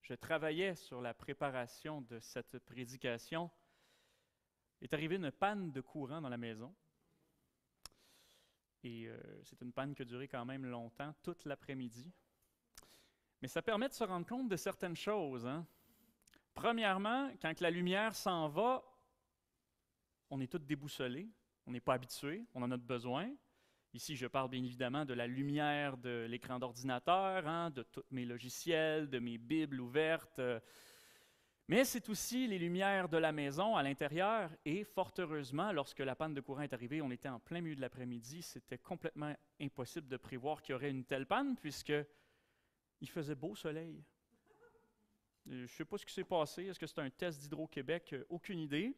je travaillais sur la préparation de cette prédication, est arrivée une panne de courant dans la maison. Et c'est une panne qui a duré quand même longtemps, toute l'après-midi. Mais ça permet de se rendre compte de certaines choses, hein? Premièrement, quand la lumière s'en va, on est tous déboussolés, on n'est pas habitués, on en a besoin. Ici, je parle bien évidemment de la lumière de l'écran d'ordinateur, hein, de tous mes logiciels, de mes Bibles ouvertes. Mais c'est aussi les lumières de la maison à l'intérieur. Et fort heureusement, lorsque la panne de courant est arrivée, on était en plein milieu de l'après-midi. C'était complètement impossible de prévoir qu'il y aurait une telle panne, puisqu'il faisait beau soleil. Je ne sais pas ce qui s'est passé. Est-ce que c'est un test d'Hydro-Québec? Aucune idée.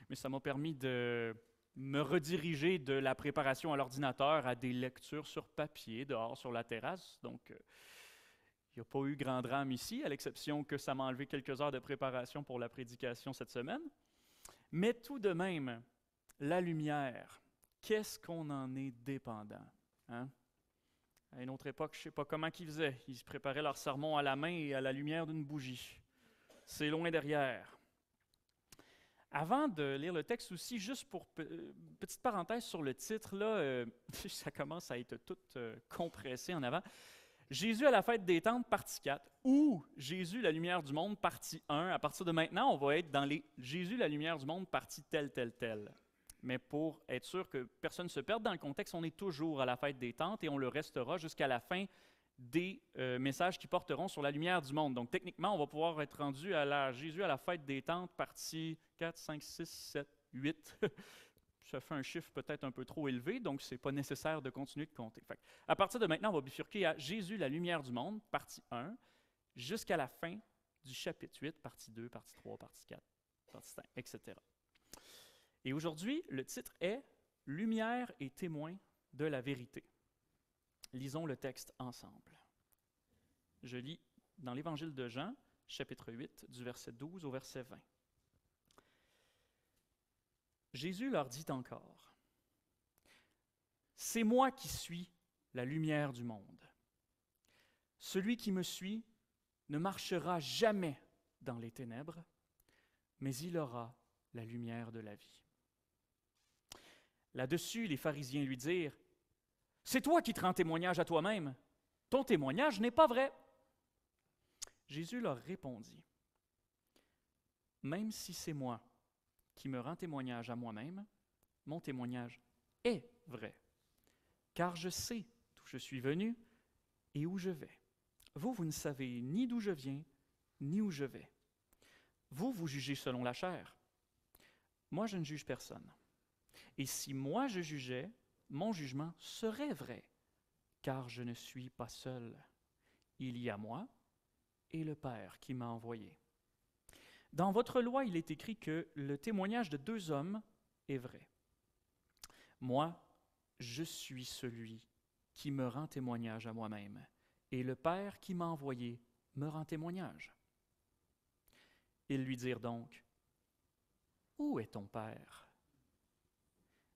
Mais ça m'a permis de me rediriger de la préparation à l'ordinateur à des lectures sur papier, dehors sur la terrasse. Donc, il n'y a pas eu grand drame ici, à l'exception que ça m'a enlevé quelques heures de préparation pour la prédication cette semaine. Mais tout de même, la lumière, qu'est-ce qu'on en est dépendant? Hein? À une autre époque, je ne sais pas comment ils faisaient. Ils se préparaient leur sermon à la main et à la lumière d'une bougie. C'est loin derrière. Avant de lire le texte aussi, juste pour petite parenthèse sur le titre, là, ça commence à être tout compressé en avant. Jésus à la fête des tentes, partie 4, ou Jésus, la lumière du monde, partie 1. À partir de maintenant, on va être dans les Jésus, la lumière du monde, partie telle, telle, telle. Mais pour être sûr que personne ne se perde dans le contexte, on est toujours à la fête des tentes et on le restera jusqu'à la fin des messages qui porteront sur la lumière du monde. Donc, techniquement, on va pouvoir être rendu à la Jésus à la fête des tentes, partie 4, 5, 6, 7, 8. Ça fait un chiffre peut-être un peu trop élevé, donc ce n'est pas nécessaire de continuer de compter. Fait, à partir de maintenant, on va bifurquer à Jésus, la lumière du monde, partie 1, jusqu'à la fin du chapitre 8, partie 2, partie 3, partie 4, partie 5, etc. Et aujourd'hui, le titre est « Lumière et témoin de la vérité ». Lisons le texte ensemble. Je lis dans l'Évangile de Jean, chapitre 8, du verset 12 au verset 20. Jésus leur dit encore, « C'est moi qui suis la lumière du monde. Celui qui me suit ne marchera jamais dans les ténèbres, mais il aura la lumière de la vie. » Là-dessus, les pharisiens lui dirent, « C'est toi qui te rends témoignage à toi-même. Ton témoignage n'est pas vrai. » Jésus leur répondit, « Même si c'est moi qui me rend témoignage à moi-même, mon témoignage est vrai, car je sais d'où je suis venu et où je vais. Vous ne savez ni d'où je viens, ni où je vais. Vous jugez selon la chair. Moi, je ne juge personne. Et si moi je jugeais, mon jugement serait vrai, car je ne suis pas seul. Il y a moi et le Père qui m'a envoyé. Dans votre loi, il est écrit que le témoignage de 2 hommes est vrai. Moi, je suis celui qui me rend témoignage à moi-même, et le Père qui m'a envoyé me rend témoignage. » Ils lui dirent donc, « Où est ton Père? »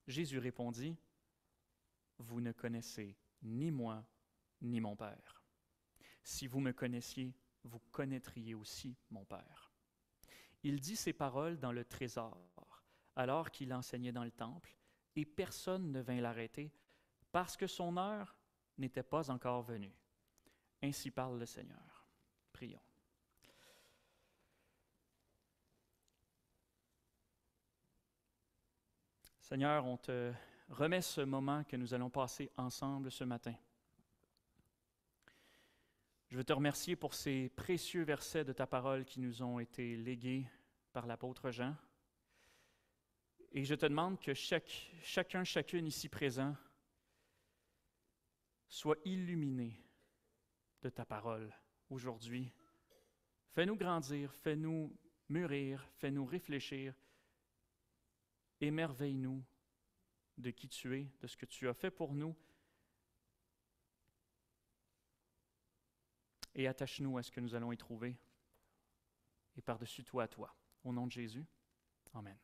Jésus répondit, « Vous ne connaissez ni moi, ni mon Père. Si vous me connaissiez, vous connaîtriez aussi mon Père. » Il dit ces paroles dans le trésor, alors qu'il enseignait dans le temple, et personne ne vint l'arrêter, parce que son heure n'était pas encore venue. Ainsi parle le Seigneur. Prions. Seigneur, on te remet ce moment que nous allons passer ensemble ce matin. Je veux te remercier pour ces précieux versets de ta parole qui nous ont été légués par l'apôtre Jean. Et je te demande que chacune ici présent soit illuminé de ta parole aujourd'hui. Fais-nous grandir, fais-nous mûrir, fais-nous réfléchir. Émerveille-nous de qui tu es, de ce que tu as fait pour nous. Et attache-nous à ce que nous allons y trouver. Et par-dessus toi à toi. Au nom de Jésus. Amen.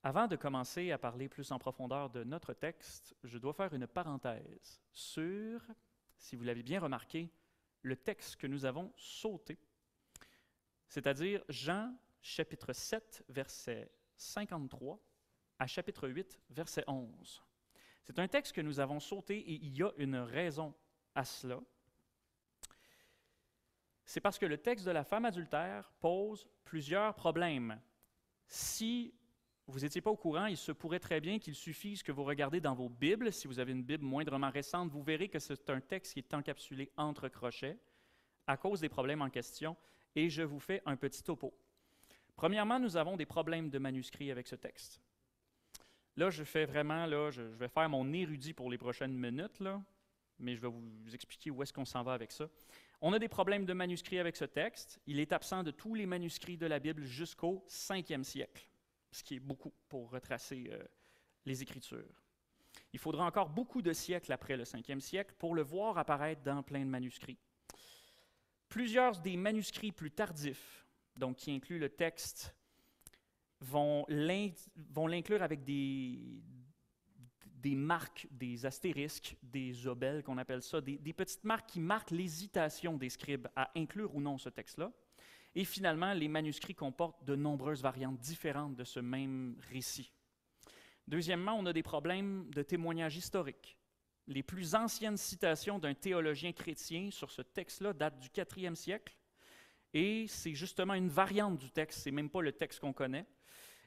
Avant de commencer à parler plus en profondeur de notre texte, je dois faire une parenthèse sur, si vous l'avez bien remarqué, le texte que nous avons sauté, c'est-à-dire Jean chapitre 7, verset 53 à chapitre 8, verset 11. C'est un texte que nous avons sauté et il y a une raison à cela. C'est parce que le texte de la femme adultère pose plusieurs problèmes. Si vous n'étiez pas au courant, il se pourrait très bien qu'il suffise que vous regardez dans vos Bibles. Si vous avez une Bible moindrement récente, vous verrez que c'est un texte qui est encapsulé entre crochets à cause des problèmes en question, et je vous fais un petit topo. Premièrement, nous avons des problèmes de manuscrits avec ce texte. Là, je vais faire mon érudit pour les prochaines minutes, là, mais je vais vous expliquer où est-ce qu'on s'en va avec ça. On a des problèmes de manuscrits avec ce texte. Il est absent de tous les manuscrits de la Bible jusqu'au 5e siècle, ce qui est beaucoup pour retracer les Écritures. Il faudra encore beaucoup de siècles après le 5e siècle pour le voir apparaître dans plein de manuscrits. Plusieurs des manuscrits plus tardifs, donc qui incluent le texte, vont l'inclure avec des marques, des astérisques, des obels qu'on appelle ça, des petites marques qui marquent l'hésitation des scribes à inclure ou non ce texte-là. Et finalement, les manuscrits comportent de nombreuses variantes différentes de ce même récit. Deuxièmement, on a des problèmes de témoignages historiques. Les plus anciennes citations d'un théologien chrétien sur ce texte-là datent du 4e siècle, et c'est justement une variante du texte, c'est même pas le texte qu'on connaît.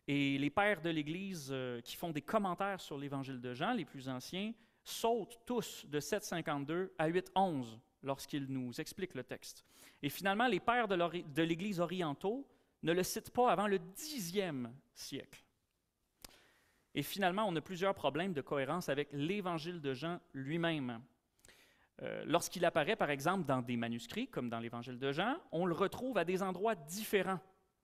Et les pères de l'Église qui font des commentaires sur l'Évangile de Jean, les plus anciens, sautent tous de 7,52 à 8,11 lorsqu'ils nous expliquent le texte. Et finalement, les pères de l'Église orientaux ne le citent pas avant le 10e siècle. Et finalement, on a plusieurs problèmes de cohérence avec l'Évangile de Jean lui-même. Lorsqu'il apparaît, par exemple, dans des manuscrits, comme dans l'Évangile de Jean, on le retrouve à des endroits différents.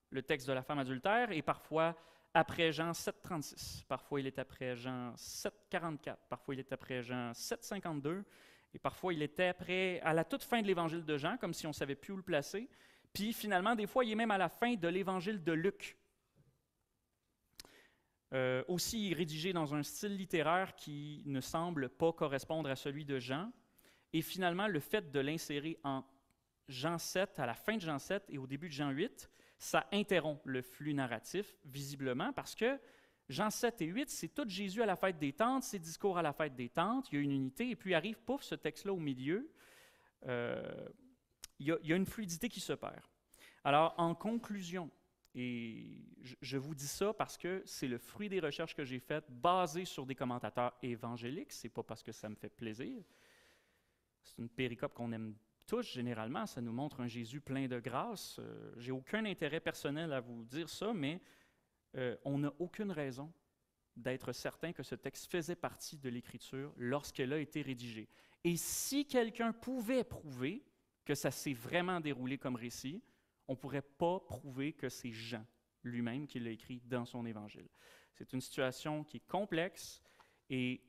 Le texte de la femme adultère est parfois après Jean 7,36, parfois il est après Jean 7,44, parfois il est après Jean 7,52, et parfois il était après, à la toute fin de l'Évangile de Jean, comme si on ne savait plus où le placer. Puis finalement, des fois, il est même à la fin de l'Évangile de Luc. Aussi rédigé dans un style littéraire qui ne semble pas correspondre à celui de Jean. Et finalement, le fait de l'insérer en Jean 7, à la fin de Jean 7 et au début de Jean 8, ça interrompt le flux narratif, visiblement, parce que Jean 7 et 8, c'est tout Jésus à la fête des tentes, ses discours à la fête des tentes, il y a une unité, et puis arrive, pouf, ce texte-là au milieu. Il y a une fluidité qui se perd. Alors, en conclusion, et je vous dis ça parce que c'est le fruit des recherches que j'ai faites basées sur des commentateurs évangéliques, c'est pas parce que ça me fait plaisir. C'est une péricope qu'on aime tous généralement, ça nous montre un Jésus plein de grâce. J'ai aucun intérêt personnel à vous dire ça, mais on n'a aucune raison d'être certain que ce texte faisait partie de l'Écriture lorsqu'elle a été rédigée. Et si quelqu'un pouvait prouver que ça s'est vraiment déroulé comme récit, on ne pourrait pas prouver que c'est Jean lui-même qui l'a écrit dans son Évangile. C'est une situation qui est complexe et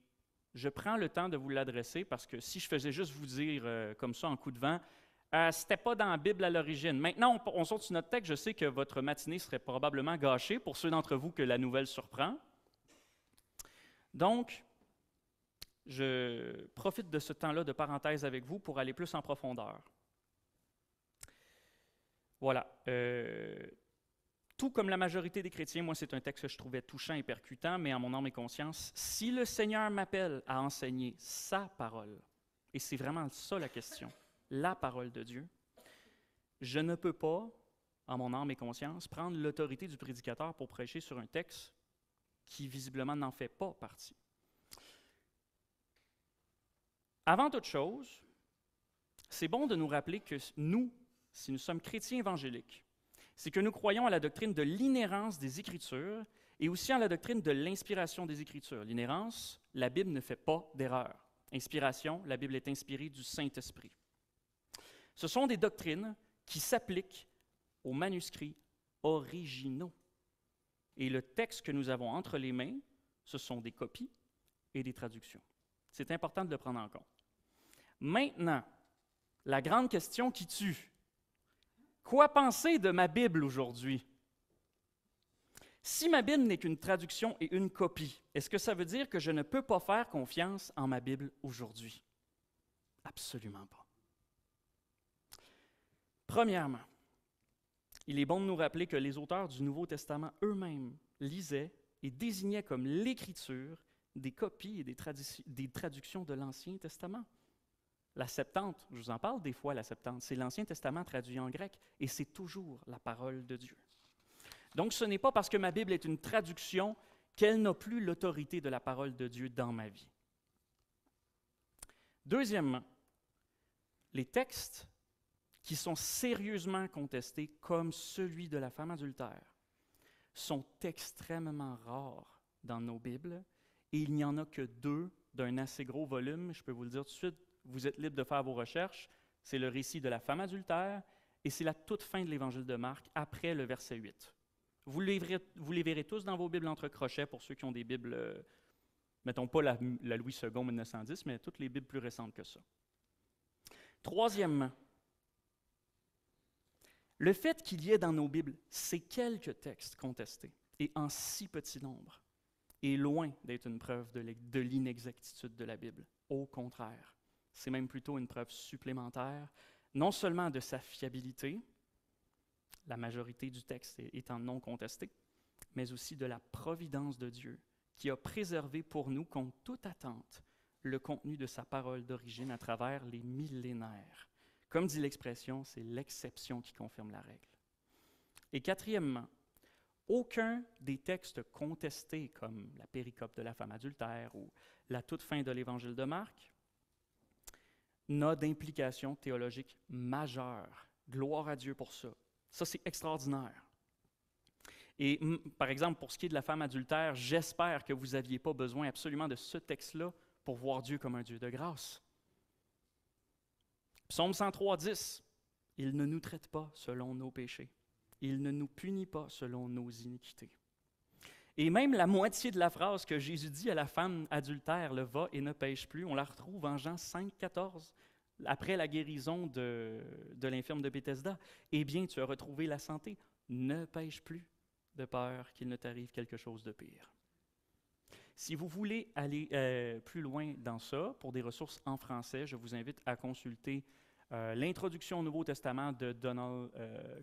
je prends le temps de vous l'adresser parce que si je faisais juste vous dire comme ça en coup de vent, c'était pas dans la Bible à l'origine. Maintenant, on saute sur notre texte, je sais que votre matinée serait probablement gâchée pour ceux d'entre vous que la nouvelle surprend. Donc, je profite de ce temps-là de parenthèse avec vous pour aller plus en profondeur. Voilà. Tout comme la majorité des chrétiens, moi, c'est un texte que je trouvais touchant et percutant, mais en mon âme et conscience, si le Seigneur m'appelle à enseigner sa parole, et c'est vraiment ça la question, la parole de Dieu, je ne peux pas, en mon âme et conscience, prendre l'autorité du prédicateur pour prêcher sur un texte qui visiblement n'en fait pas partie. Avant toute chose, c'est bon de nous rappeler que nous, si nous sommes chrétiens évangéliques, c'est que nous croyons à la doctrine de l'inhérence des Écritures et aussi à la doctrine de l'inspiration des Écritures. L'inhérence, la Bible ne fait pas d'erreur. Inspiration, la Bible est inspirée du Saint-Esprit. Ce sont des doctrines qui s'appliquent aux manuscrits originaux. Et le texte que nous avons entre les mains, ce sont des copies et des traductions. C'est important de le prendre en compte. Maintenant, la grande question qui tue. Quoi penser de ma Bible aujourd'hui? Si ma Bible n'est qu'une traduction et une copie, est-ce que ça veut dire que je ne peux pas faire confiance en ma Bible aujourd'hui? Absolument pas. Premièrement, il est bon de nous rappeler que les auteurs du Nouveau Testament eux-mêmes lisaient et désignaient comme l'Écriture des copies et des traductions de l'Ancien Testament. La Septante, je vous en parle des fois, la Septante, c'est l'Ancien Testament traduit en grec et c'est toujours la parole de Dieu. Donc ce n'est pas parce que ma Bible est une traduction qu'elle n'a plus l'autorité de la parole de Dieu dans ma vie. Deuxièmement, les textes qui sont sérieusement contestés, comme celui de la femme adultère, sont extrêmement rares dans nos Bibles et il n'y en a que 2 d'un assez gros volume. Je peux vous le dire tout de suite, vous êtes libre de faire vos recherches. C'est le récit de la femme adultère et c'est la toute fin de l'Évangile de Marc, après le verset 8. Vous les verrez tous dans vos Bibles entre crochets pour ceux qui ont des Bibles, mettons pas la Louis II 1910, mais toutes les Bibles plus récentes que ça. Troisièmement, le fait qu'il y ait dans nos Bibles ces quelques textes contestés, et en si petit nombre, est loin d'être une preuve de l'inexactitude de la Bible. Au contraire, c'est même plutôt une preuve supplémentaire, non seulement de sa fiabilité, la majorité du texte étant non contestée, mais aussi de la providence de Dieu, qui a préservé pour nous, contre toute attente, le contenu de sa parole d'origine à travers les millénaires. Comme dit l'expression, c'est l'exception qui confirme la règle. Et quatrièmement, aucun des textes contestés, comme la péricope de la femme adultère ou la toute fin de l'Évangile de Marc, n'a d'implication théologique majeure. Gloire à Dieu pour ça. Ça, c'est extraordinaire. Et par exemple, pour ce qui est de la femme adultère, j'espère que vous n'aviez pas besoin absolument de ce texte-là pour voir Dieu comme un Dieu de grâce. Psaume 103, 10. « Il ne nous traite pas selon nos péchés. Il ne nous punit pas selon nos iniquités. » Et même la moitié de la phrase que Jésus dit à la femme adultère, « Le va et ne pêche plus », on la retrouve en Jean 5, 14, après la guérison de l'infirme de Bethesda. « Eh bien, tu as retrouvé la santé. Ne pêche plus, de peur qu'il ne t'arrive quelque chose de pire. » Si vous voulez aller plus loin dans ça, pour des ressources en français, je vous invite à consulter l'Introduction au Nouveau Testament de Donald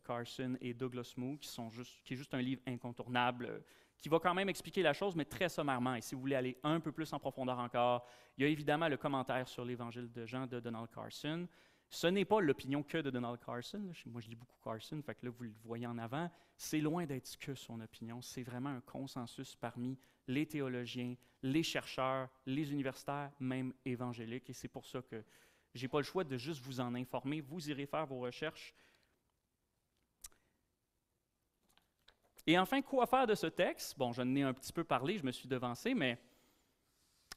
Carson et Douglas Moo, qui est juste un livre incontournable, qui va quand même expliquer la chose, mais très sommairement. Et si vous voulez aller un peu plus en profondeur encore, il y a évidemment le commentaire sur l'Évangile de Jean de Donald Carson. Ce n'est pas l'opinion que de Donald Carson. Moi, je lis beaucoup Carson, fait que là, vous le voyez en avant. C'est loin d'être que son opinion. C'est vraiment un consensus parmi les théologiens, les chercheurs, les universitaires, même évangéliques. Et c'est pour ça que je n'ai pas le choix de juste vous en informer. Vous irez faire vos recherches. Et enfin, quoi faire de ce texte? Bon, j'en ai un petit peu parlé, je me suis devancé, mais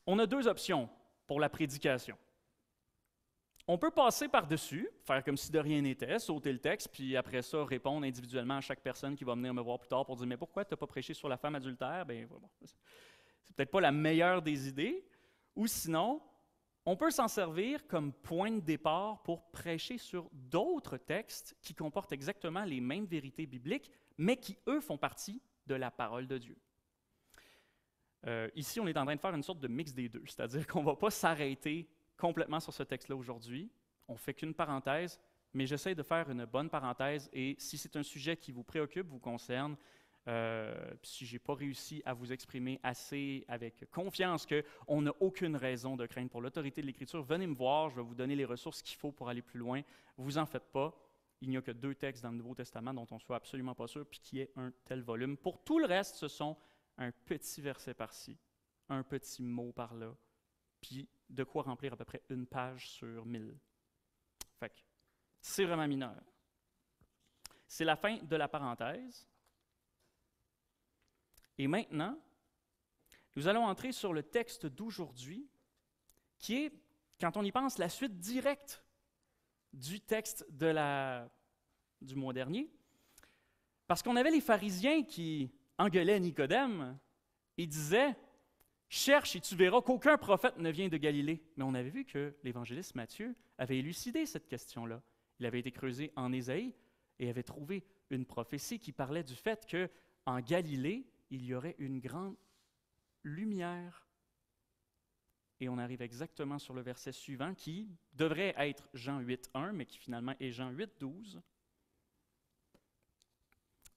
on a 2 options pour la prédication. On peut passer par-dessus, faire comme si de rien n'était, sauter le texte, puis après ça, répondre individuellement à chaque personne qui va venir me voir plus tard pour dire « Mais pourquoi tu n'as pas prêché sur la femme adultère? » Bien, bon, c'est peut-être pas la meilleure des idées. Ou sinon, on peut s'en servir comme point de départ pour prêcher sur d'autres textes qui comportent exactement les mêmes vérités bibliques, mais qui, eux, font partie de la parole de Dieu. Ici, on est en train de faire une sorte de mix des deux, c'est-à-dire qu'on ne va pas s'arrêter complètement sur ce texte-là aujourd'hui. On ne fait qu'une parenthèse, mais j'essaie de faire une bonne parenthèse et si c'est un sujet qui vous préoccupe, vous concerne, si je n'ai pas réussi à vous exprimer assez avec confiance qu'on n'a aucune raison de craindre pour l'autorité de l'Écriture, venez me voir, je vais vous donner les ressources qu'il faut pour aller plus loin. Vous en faites pas. Il n'y a que 2 textes dans le Nouveau Testament dont on ne soit absolument pas sûr, puis qui est un tel volume. Pour tout le reste, ce sont un petit verset par-ci, un petit mot par-là, puis de quoi remplir à peu près 1 page sur 1000. Fait que c'est vraiment mineur. C'est la fin de la parenthèse. Et maintenant, nous allons entrer sur le texte d'aujourd'hui, qui est, quand on y pense, la suite directe du texte du mois dernier. Parce qu'on avait les pharisiens qui engueulaient Nicodème et disaient « Cherche et tu verras qu'aucun prophète ne vient de Galilée. » Mais on avait vu que l'évangéliste Matthieu avait élucidé cette question-là. Il avait été creusé en Ésaïe et avait trouvé une prophétie qui parlait du fait que en Galilée, il y aurait une grande lumière. Et on arrive exactement sur le verset suivant qui devrait être Jean 8:1, mais qui finalement est Jean 8:12,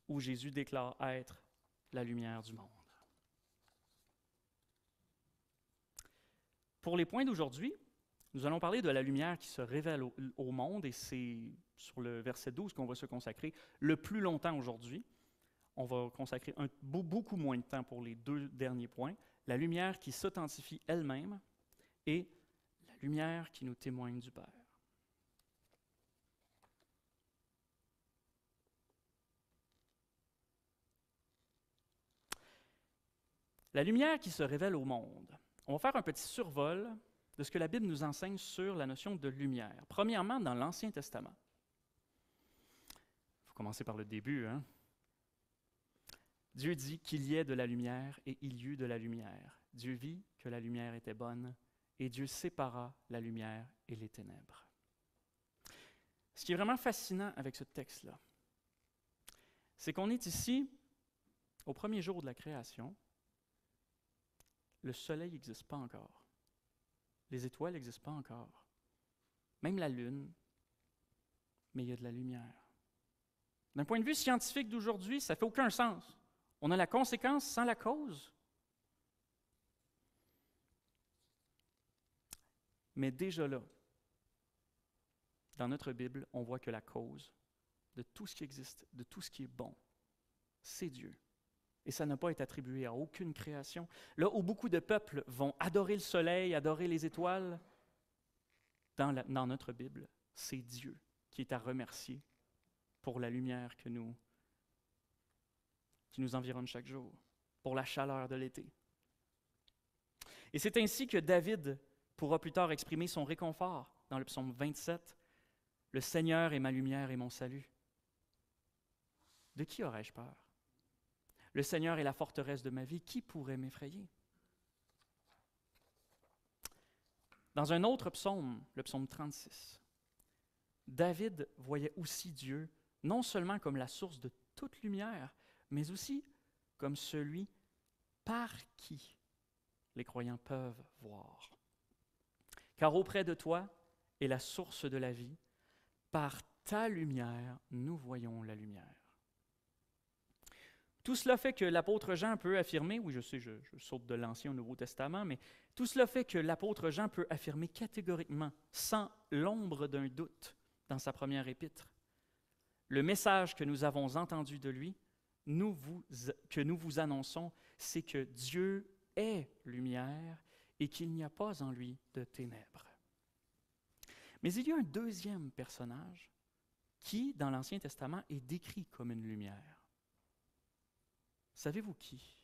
où Jésus déclare être la lumière du monde. Pour les points d'aujourd'hui, nous allons parler de la lumière qui se révèle au monde, et c'est sur le verset 12 qu'on va se consacrer le plus longtemps aujourd'hui. On va consacrer beaucoup moins de temps pour les deux derniers points. La lumière qui s'authentifie elle-même et la lumière qui nous témoigne du Père. La lumière qui se révèle au monde. On va faire un petit survol de ce que la Bible nous enseigne sur la notion de lumière. Premièrement, dans l'Ancien Testament. Il faut commencer par le début, hein? Dieu dit qu'il y ait de la lumière et il y eut de la lumière. Dieu vit que la lumière était bonne et Dieu sépara la lumière et les ténèbres. Ce qui est vraiment fascinant avec ce texte-là, c'est qu'on est ici au premier jour de la création. Le soleil n'existe pas encore. Les étoiles n'existent pas encore. Même la lune, mais il y a de la lumière. D'un point de vue scientifique d'aujourd'hui, ça ne fait aucun sens. On a la conséquence sans la cause. Mais déjà là, dans notre Bible, on voit que la cause de tout ce qui existe, de tout ce qui est bon, c'est Dieu. Et ça n'a pas été attribué à aucune création. Là où beaucoup de peuples vont adorer le soleil, adorer les étoiles, dans notre Bible, c'est Dieu qui est à remercier pour la lumière qui nous environne chaque jour, pour la chaleur de l'été. Et c'est ainsi que David pourra plus tard exprimer son réconfort dans le psaume 27. « Le Seigneur est ma lumière et mon salut. De qui aurais-je peur? Le Seigneur est la forteresse de ma vie. Qui pourrait m'effrayer? » Dans un autre psaume, le psaume 36, David voyait aussi Dieu non seulement comme la source de toute lumière, mais aussi comme celui par qui les croyants peuvent voir. Car auprès de toi est la source de la vie. Par ta lumière, nous voyons la lumière. Tout cela fait que l'apôtre Jean peut affirmer, oui je sais, je saute de l'Ancien au Nouveau Testament, mais tout cela fait que l'apôtre Jean peut affirmer catégoriquement, sans l'ombre d'un doute, dans sa première épître, le message que nous avons entendu de lui, que nous vous annonçons, c'est que Dieu est lumière et qu'il n'y a pas en lui de ténèbres. Mais il y a un deuxième personnage qui, dans l'Ancien Testament, est décrit comme une lumière. Savez-vous qui?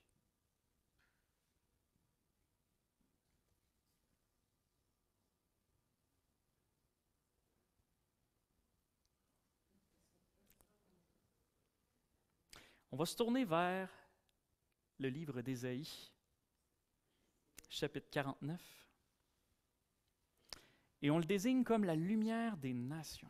On va se tourner vers le livre d'Ésaïe, chapitre 49, et on le désigne comme la lumière des nations.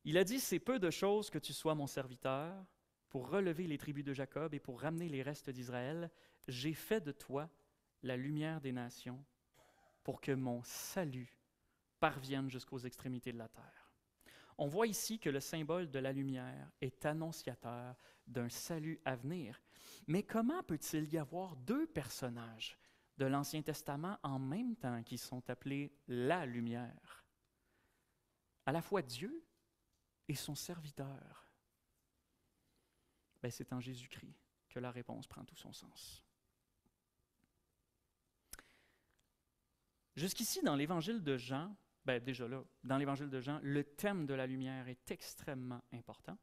Il a dit, « C'est peu de choses que tu sois mon serviteur, pour relever les tribus de Jacob et pour ramener les restes d'Israël. J'ai fait de toi la lumière des nations, pour que mon salut parvienne jusqu'aux extrémités de la terre. » On voit ici que le symbole de la lumière est annonciateur d'un salut à venir. Mais comment peut-il y avoir deux personnages de l'Ancien Testament en même temps qui sont appelés la lumière? À la fois Dieu et son serviteur. C'est en Jésus-Christ que la réponse prend tout son sens. Jusqu'ici, dans l'Évangile de Jean, déjà là, dans l'Évangile de Jean, le thème de la lumière est extrêmement important.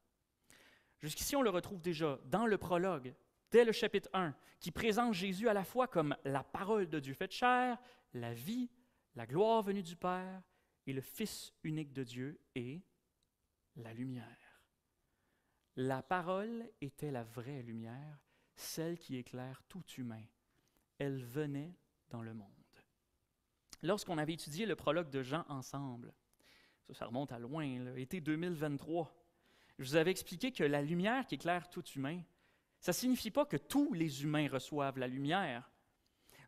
Jusqu'ici, on le retrouve déjà dans le prologue, dès le chapitre 1, qui présente Jésus à la fois comme la parole de Dieu faite chair, la vie, la gloire venue du Père, et le Fils unique de Dieu et la lumière. La parole était la vraie lumière, celle qui éclaire tout humain. Elle venait dans le monde. Lorsqu'on avait étudié le prologue de Jean ensemble, ça remonte à loin, là, été 2023, Je vous avais expliqué que la lumière qui éclaire tout humain, ça ne signifie pas que tous les humains reçoivent la lumière,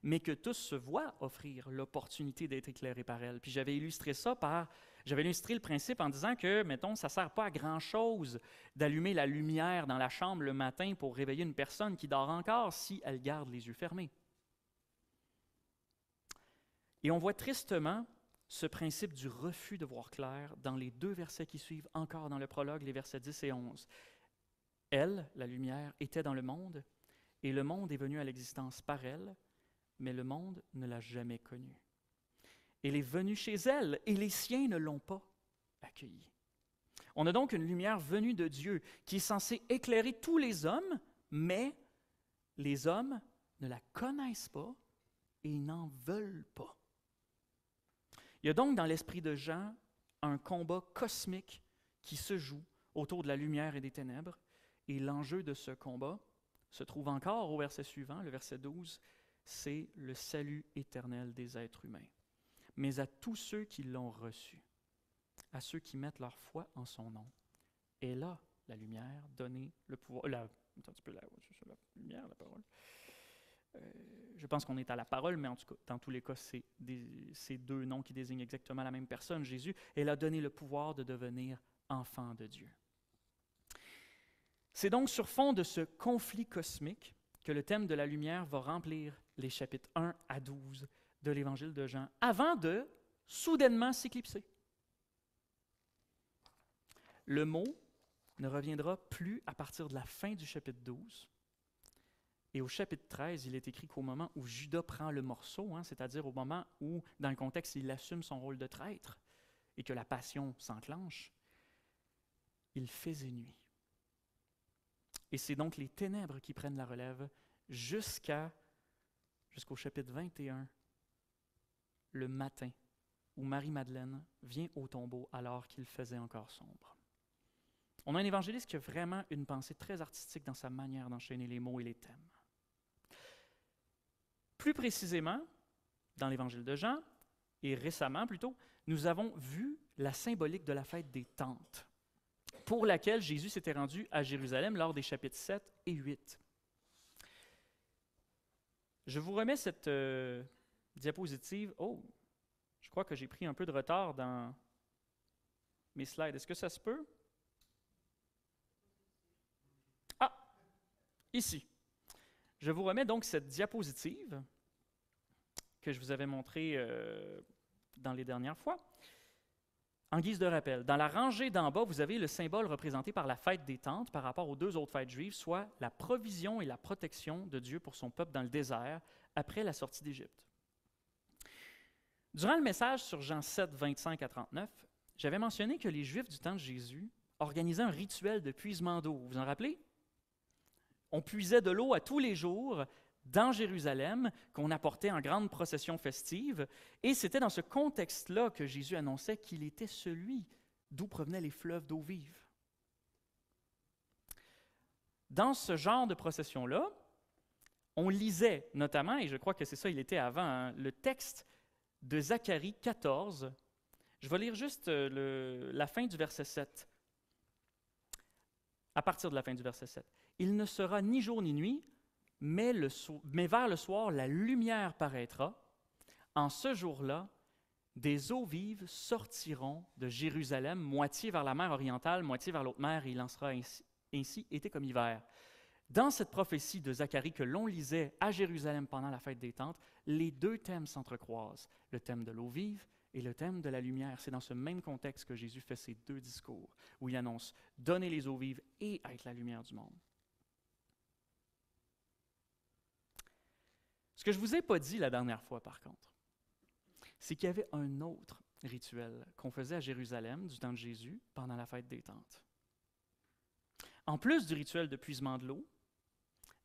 mais que tous se voient offrir l'opportunité d'être éclairés par elle. Puis j'avais illustré le principe en disant que, mettons, ça ne sert pas à grand-chose d'allumer la lumière dans la chambre le matin pour réveiller une personne qui dort encore si elle garde les yeux fermés. Et on voit tristement ce principe du refus de voir clair dans les 2 versets qui suivent, encore dans le prologue, les versets 10 et 11. Elle, la lumière, était dans le monde, et le monde est venu à l'existence par elle, mais le monde ne l'a jamais connue. Elle est venue chez elle, et les siens ne l'ont pas accueillie. On a donc une lumière venue de Dieu qui est censée éclairer tous les hommes, mais les hommes ne la connaissent pas et n'en veulent pas. Il y a donc dans l'esprit de Jean un combat cosmique qui se joue autour de la lumière et des ténèbres, et l'enjeu de ce combat se trouve encore au verset suivant, le verset 12, c'est le salut éternel des êtres humains. Mais à tous ceux qui l'ont reçu, à ceux qui mettent leur foi en son nom, et là, la lumière, donner le pouvoir, la lumière, la parole. Je pense qu'on est à la parole, mais en tout cas, dans tous les cas, c'est 2 noms qui désignent exactement la même personne, Jésus. Elle a donné le pouvoir de devenir enfant de Dieu. C'est donc sur fond de ce conflit cosmique que le thème de la lumière va remplir les chapitres 1 à 12 de l'Évangile de Jean, avant de soudainement s'éclipser. Le mot ne reviendra plus à partir de la fin du chapitre 12. Et au chapitre 13, il est écrit qu'au moment où Judas prend le morceau, c'est-à-dire au moment où, dans le contexte, il assume son rôle de traître et que la passion s'enclenche, il faisait nuit. Et c'est donc les ténèbres qui prennent la relève jusqu'au chapitre 21, le matin, où Marie-Madeleine vient au tombeau alors qu'il faisait encore sombre. On a un évangéliste qui a vraiment une pensée très artistique dans sa manière d'enchaîner les mots et les thèmes. Plus précisément, dans l'Évangile de Jean, et récemment plutôt, nous avons vu la symbolique de la fête des Tentes, pour laquelle Jésus s'était rendu à Jérusalem lors des chapitres 7 et 8. Je vous remets cette diapositive. Oh, je crois que j'ai pris un peu de retard dans mes slides. Est-ce que ça se peut? Ah, ici. Je vous remets donc cette diapositive que je vous avais montrée dans les dernières fois. En guise de rappel, dans la rangée d'en bas, vous avez le symbole représenté par la fête des Tentes par rapport aux 2 autres fêtes juives, soit la provision et la protection de Dieu pour son peuple dans le désert après la sortie d'Égypte. Durant le message sur Jean 7, 25 à 39, j'avais mentionné que les Juifs du temps de Jésus organisaient un rituel de puisement d'eau. Vous vous en rappelez? On puisait de l'eau à tous les jours dans Jérusalem, qu'on apportait en grande procession festive, et c'était dans ce contexte-là que Jésus annonçait qu'il était celui d'où provenaient les fleuves d'eau vive. Dans ce genre de procession-là, on lisait notamment, et je crois que c'est ça, il était avant, le texte de Zacharie 14. Je vais lire juste la fin du verset 7. À partir de la fin du verset 7. « Il ne sera ni jour ni nuit, mais vers le soir, la lumière paraîtra. En ce jour-là, des eaux vives sortiront de Jérusalem, moitié vers la mer orientale, moitié vers l'autre mer, et il en sera ainsi été comme hiver. » Dans cette prophétie de Zacharie que l'on lisait à Jérusalem pendant la fête des Tentes, les 2 thèmes s'entrecroisent, le thème de l'eau vive et le thème de la lumière. C'est dans ce même contexte que Jésus fait ses 2 discours, où il annonce « Donner les eaux vives et être la lumière du monde ». Ce que je ne vous ai pas dit la dernière fois, par contre, c'est qu'il y avait un autre rituel qu'on faisait à Jérusalem du temps de Jésus pendant la fête des Tentes. En plus du rituel de puisement de l'eau,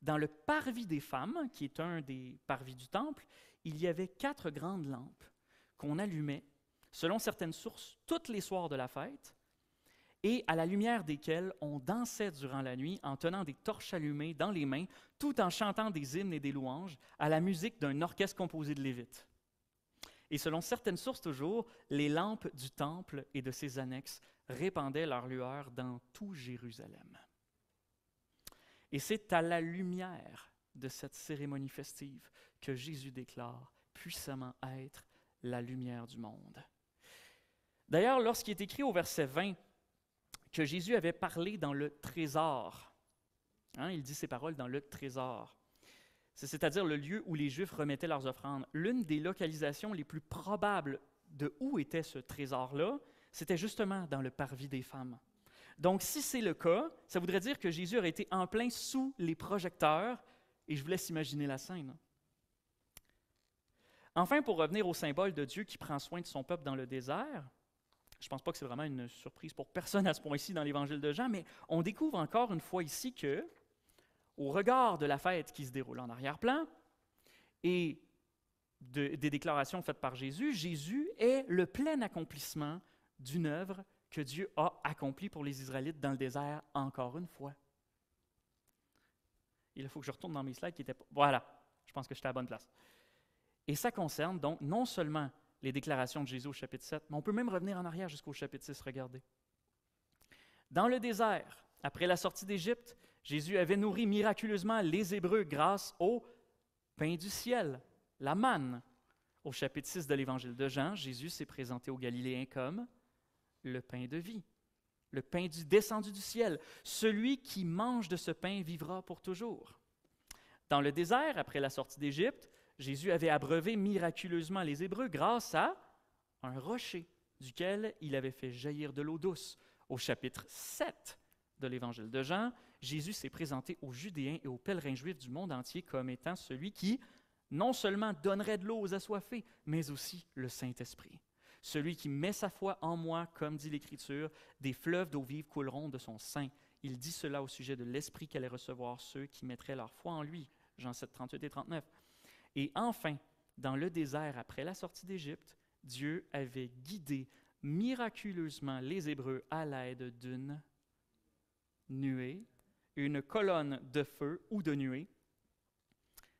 dans le parvis des femmes, qui est un des parvis du temple, il y avait 4 grandes lampes qu'on allumait, selon certaines sources, tous les soirs de la fête, et à la lumière desquelles on dansait durant la nuit en tenant des torches allumées dans les mains, tout en chantant des hymnes et des louanges à la musique d'un orchestre composé de Lévites. Et selon certaines sources toujours, les lampes du temple et de ses annexes répandaient leur lueur dans tout Jérusalem. Et c'est à la lumière de cette cérémonie festive que Jésus déclare puissamment être la lumière du monde. D'ailleurs, lorsqu'il est écrit au verset 20 que Jésus avait parlé dans le trésor, il dit ces paroles dans le trésor, c'est-à-dire le lieu où les Juifs remettaient leurs offrandes. L'une des localisations les plus probables de où était ce trésor-là, c'était justement dans le parvis des femmes. Donc, si c'est le cas, ça voudrait dire que Jésus aurait été en plein sous les projecteurs, et je vous laisse imaginer la scène. Enfin, pour revenir au symbole de Dieu qui prend soin de son peuple dans le désert, je ne pense pas que c'est vraiment une surprise pour personne à ce point-ci dans l'Évangile de Jean, mais on découvre encore une fois ici que, au regard de la fête qui se déroule en arrière-plan et des déclarations faites par Jésus, Jésus est le plein accomplissement d'une œuvre que Dieu a accomplie pour les Israélites dans le désert encore une fois. Il faut que je retourne dans mes slides qui étaient... Voilà, je pense que j'étais à la bonne place. Et ça concerne donc non seulement les déclarations de Jésus au chapitre 7, mais on peut même revenir en arrière jusqu'au chapitre 6, regardez. Dans le désert, après la sortie d'Égypte, Jésus avait nourri miraculeusement les Hébreux grâce au pain du ciel, la manne. Au chapitre 6 de l'Évangile de Jean, Jésus s'est présenté aux Galiléens comme le pain de vie, le pain descendu du ciel. Celui qui mange de ce pain vivra pour toujours. Dans le désert, après la sortie d'Égypte, Jésus avait abreuvé miraculeusement les Hébreux grâce à un rocher duquel il avait fait jaillir de l'eau douce. Au chapitre 7 de l'Évangile de Jean, Jésus s'est présenté aux Judéens et aux pèlerins juifs du monde entier comme étant celui qui non seulement donnerait de l'eau aux assoiffés, mais aussi le Saint-Esprit. Celui qui met sa foi en moi, comme dit l'Écriture, des fleuves d'eau vive couleront de son sein. Il dit cela au sujet de l'Esprit qu'allaient recevoir ceux qui mettraient leur foi en lui. Jean 7, 38 et 39. Et enfin, dans le désert, après la sortie d'Égypte, Dieu avait guidé miraculeusement les Hébreux à l'aide d'une nuée, une colonne de feu ou de nuée,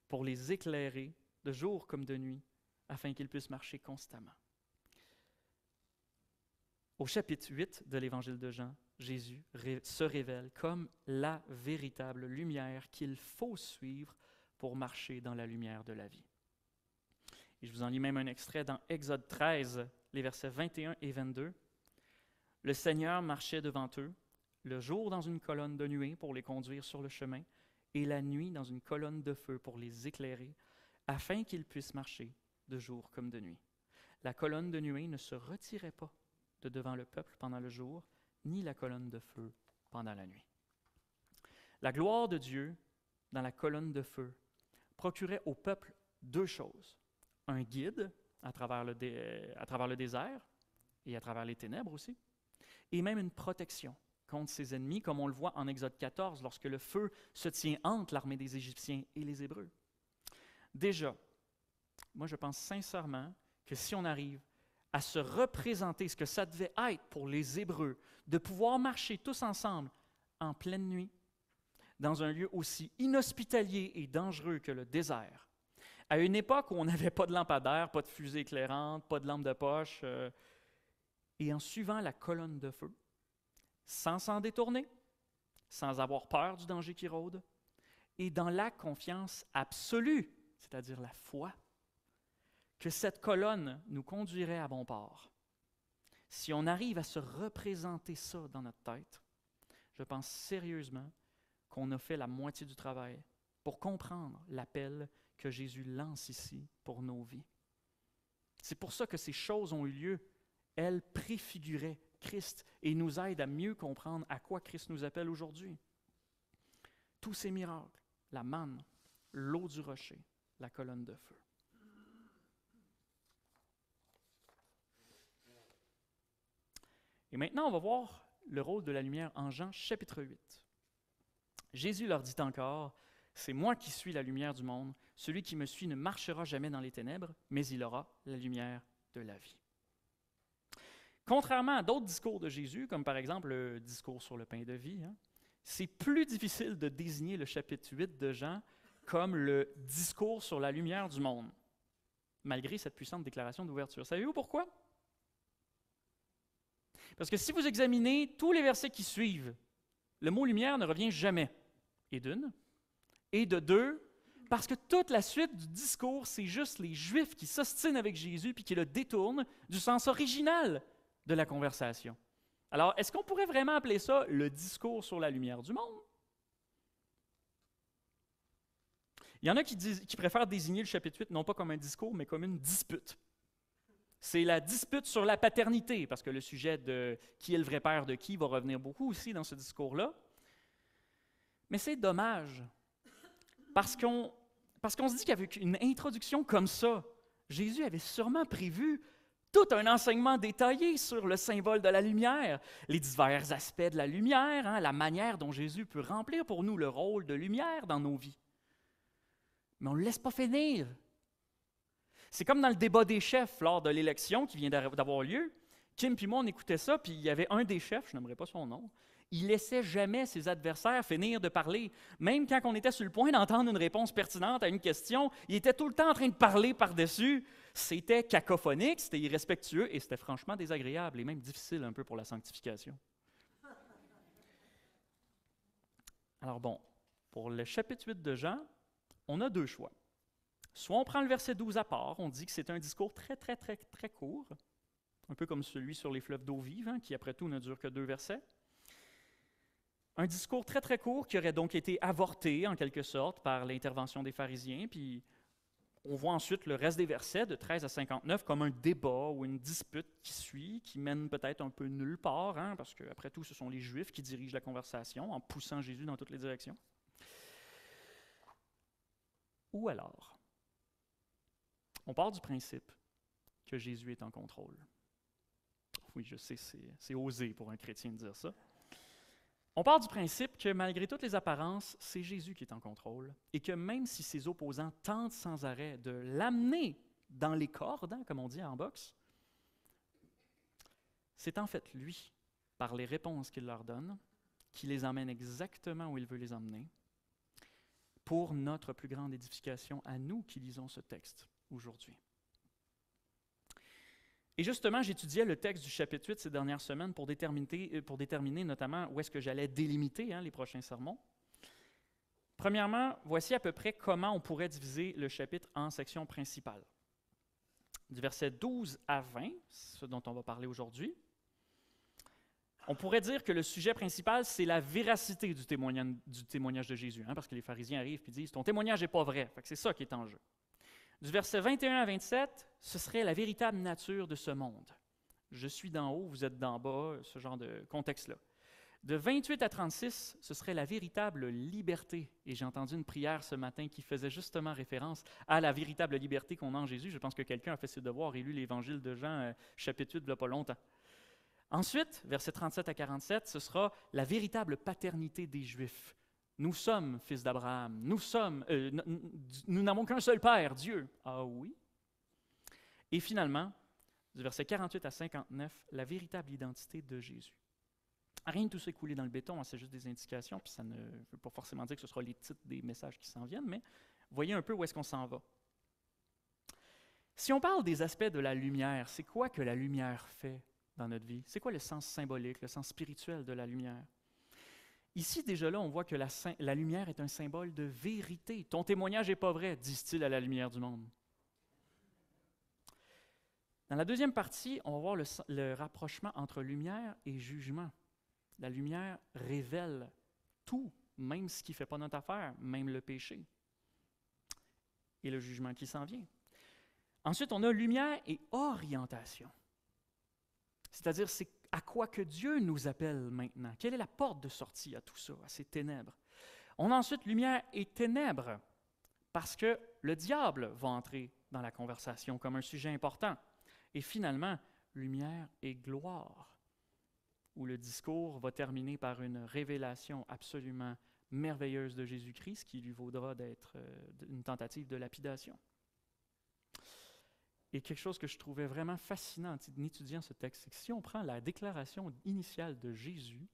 pour les éclairer de jour comme de nuit, afin qu'ils puissent marcher constamment. Au chapitre 8 de l'Évangile de Jean, Jésus se révèle comme la véritable lumière qu'il faut suivre pour marcher dans la lumière de la vie. Et je vous en lis même un extrait dans Exode 13, les versets 21 et 22. « Le Seigneur marchait devant eux, le jour dans une colonne de nuée pour les conduire sur le chemin, et la nuit dans une colonne de feu pour les éclairer, afin qu'ils puissent marcher de jour comme de nuit. La colonne de nuée ne se retirait pas de devant le peuple pendant le jour, ni la colonne de feu pendant la nuit. » La gloire de Dieu dans la colonne de feu procurait au peuple deux choses. Un guide à travers le désert et à travers les ténèbres aussi, et même une protection contre ses ennemis, comme on le voit en Exode 14, lorsque le feu se tient entre l'armée des Égyptiens et les Hébreux. Déjà, moi je pense sincèrement que si on arrive à se représenter ce que ça devait être pour les Hébreux, de pouvoir marcher tous ensemble en pleine nuit, dans un lieu aussi inhospitalier et dangereux que le désert, à une époque où on n'avait pas de lampadaire, pas de fusée éclairante, pas de lampe de poche, et en suivant la colonne de feu, sans s'en détourner, sans avoir peur du danger qui rôde, et dans la confiance absolue, c'est-à-dire la foi, que cette colonne nous conduirait à bon port. Si on arrive à se représenter ça dans notre tête, je pense sérieusement qu'on a fait la moitié du travail pour comprendre l'appel que Jésus lance ici pour nos vies. C'est pour ça que ces choses ont eu lieu. Elles préfiguraient Christ et nous aident à mieux comprendre à quoi Christ nous appelle aujourd'hui. Tous ces miracles, la manne, l'eau du rocher, la colonne de feu. Et maintenant, on va voir le rôle de la lumière en Jean chapitre 8. Jésus leur dit encore, « C'est moi qui suis la lumière du monde. Celui qui me suit ne marchera jamais dans les ténèbres, mais il aura la lumière de la vie. » Contrairement à d'autres discours de Jésus, comme par exemple le discours sur le pain de vie, c'est plus difficile de désigner le chapitre 8 de Jean comme le discours sur la lumière du monde. malgré cette puissante déclaration d'ouverture. Savez-vous pourquoi? Parce que si vous examinez tous les versets qui suivent, le mot lumière ne revient jamais. Et d'une. Et de deux, parce que toute la suite du discours, c'est juste les Juifs qui s'ostinent avec Jésus puis qui le détournent du sens original de la conversation. Alors, est-ce qu'on pourrait vraiment appeler ça le discours sur la lumière du monde? Il y en a qui préfèrent désigner le chapitre 8 non pas comme un discours, mais comme une dispute. C'est la dispute sur la paternité, parce que le sujet de qui est le vrai père de qui va revenir beaucoup aussi dans ce discours-là. Mais c'est dommage, parce qu'on se dit qu'avec une introduction comme ça, Jésus avait sûrement prévu tout un enseignement détaillé sur le symbole de la lumière, les divers aspects de la lumière, hein, la manière dont Jésus peut remplir pour nous le rôle de lumière dans nos vies. Mais on ne le laisse pas finir. C'est comme dans le débat des chefs lors de l'élection qui vient d'avoir lieu. Kim puis moi, on écoutait ça, puis il y avait un des chefs, je n'aimerais pas son nom, il laissait jamais ses adversaires finir de parler. Même quand on était sur le point d'entendre une réponse pertinente à une question, il était tout le temps en train de parler par-dessus. C'était cacophonique, c'était irrespectueux et c'était franchement désagréable et même difficile un peu pour la sanctification. Alors bon, pour le chapitre 8 de Jean, on a deux choix. Soit on prend le verset 12 à part, on dit que c'est un discours très, très, très, très court, un peu comme celui sur les fleuves d'eau vive, hein, qui après tout ne dure que 2 versets. Un discours très, très court qui aurait donc été avorté, en quelque sorte, par l'intervention des pharisiens, puis on voit ensuite le reste des versets, de 13 à 59, comme un débat ou une dispute qui suit, qui mène peut-être un peu nulle part, hein, parce qu'après tout, ce sont les Juifs qui dirigent la conversation en poussant Jésus dans toutes les directions. Ou alors, on part du principe que Jésus est en contrôle. Oui, je sais, c'est osé pour un chrétien de dire ça. On part du principe que malgré toutes les apparences, c'est Jésus qui est en contrôle et que même si ses opposants tentent sans arrêt de l'amener dans les cordes, hein, comme on dit en boxe, c'est en fait lui, par les réponses qu'il leur donne, qui les emmène exactement où il veut les emmener, pour notre plus grande édification à nous qui lisons ce texte aujourd'hui. Et justement, j'étudiais le texte du chapitre 8 ces dernières semaines pour déterminer notamment où est-ce que j'allais délimiter les prochains sermons. Premièrement, voici à peu près comment on pourrait diviser le chapitre en sections principales. Du verset 12 à 20, ce dont on va parler aujourd'hui, on pourrait dire que le sujet principal, c'est la véracité du témoignage de Jésus, hein, parce que les pharisiens arrivent et disent « ton témoignage n'est pas vrai », c'est ça qui est en jeu. Du verset 21 à 27, ce serait la véritable nature de ce monde. Je suis d'en haut, vous êtes d'en bas, ce genre de contexte-là. De 28 à 36, ce serait la véritable liberté. Et j'ai entendu une prière ce matin qui faisait justement référence à la véritable liberté qu'on a en Jésus. Je pense que quelqu'un a fait ses devoirs et lu l'Évangile de Jean, chapitre 8, il n'y a pas longtemps. Ensuite, versets 37 à 47, ce sera la véritable paternité des Juifs. Nous sommes fils d'Abraham, nous n'avons qu'un seul Père, Dieu. Ah oui? Et finalement, du verset 48 à 59, la véritable identité de Jésus. Rien de tout ça est coulé dans le béton, hein, c'est juste des indications, puis ça ne veut pas forcément dire que ce sera les titres des messages qui s'en viennent, mais voyez un peu où est-ce qu'on s'en va. Si on parle des aspects de la lumière, c'est quoi que la lumière fait dans notre vie? C'est quoi le sens symbolique, le sens spirituel de la lumière? Ici, déjà là, on voit que la lumière est un symbole de vérité. Ton témoignage n'est pas vrai, disent-ils à la lumière du monde. Dans la deuxième partie, on va voir le rapprochement entre lumière et jugement. La lumière révèle tout, même ce qui ne fait pas notre affaire, même le péché. Et le jugement qui s'en vient. Ensuite, on a lumière et orientation. C'est-à-dire, c'est à quoi que Dieu nous appelle maintenant. Quelle est la porte de sortie à tout ça, à ces ténèbres? On a ensuite lumière et ténèbres, parce que le diable va entrer dans la conversation comme un sujet important. Et finalement, lumière et gloire, où le discours va terminer par une révélation absolument merveilleuse de Jésus-Christ, qui lui vaudra d'être une tentative de lapidation. Et quelque chose que je trouvais vraiment fascinant en étudiant ce texte, c'est que si on prend la déclaration initiale de Jésus,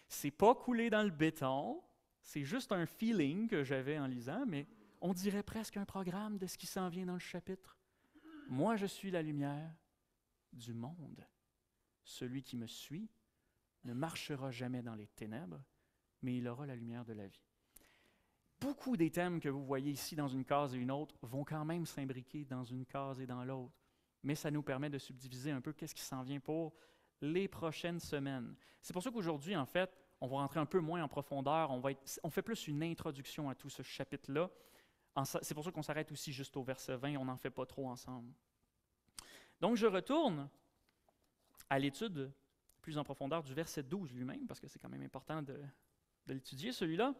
c'est pas coulé dans le béton, c'est juste un feeling que j'avais en lisant, mais on dirait presque un programme de ce qui s'en vient dans le chapitre. Moi, je suis la lumière du monde. Celui qui me suit ne marchera jamais dans les ténèbres, mais il aura la lumière de la vie. Beaucoup des thèmes que vous voyez ici dans une case et une autre vont quand même s'imbriquer dans une case et dans l'autre, mais ça nous permet de subdiviser un peu qu'est-ce qui s'en vient pour les prochaines semaines. C'est pour ça qu'aujourd'hui, en fait, on va rentrer un peu moins en profondeur, on fait plus une introduction à tout ce chapitre-là. C'est pour ça qu'on s'arrête aussi juste au verset 20, on n'en fait pas trop ensemble. Donc, je retourne à l'étude plus en profondeur du verset 12 lui-même, parce que c'est quand même important de l'étudier, celui-là.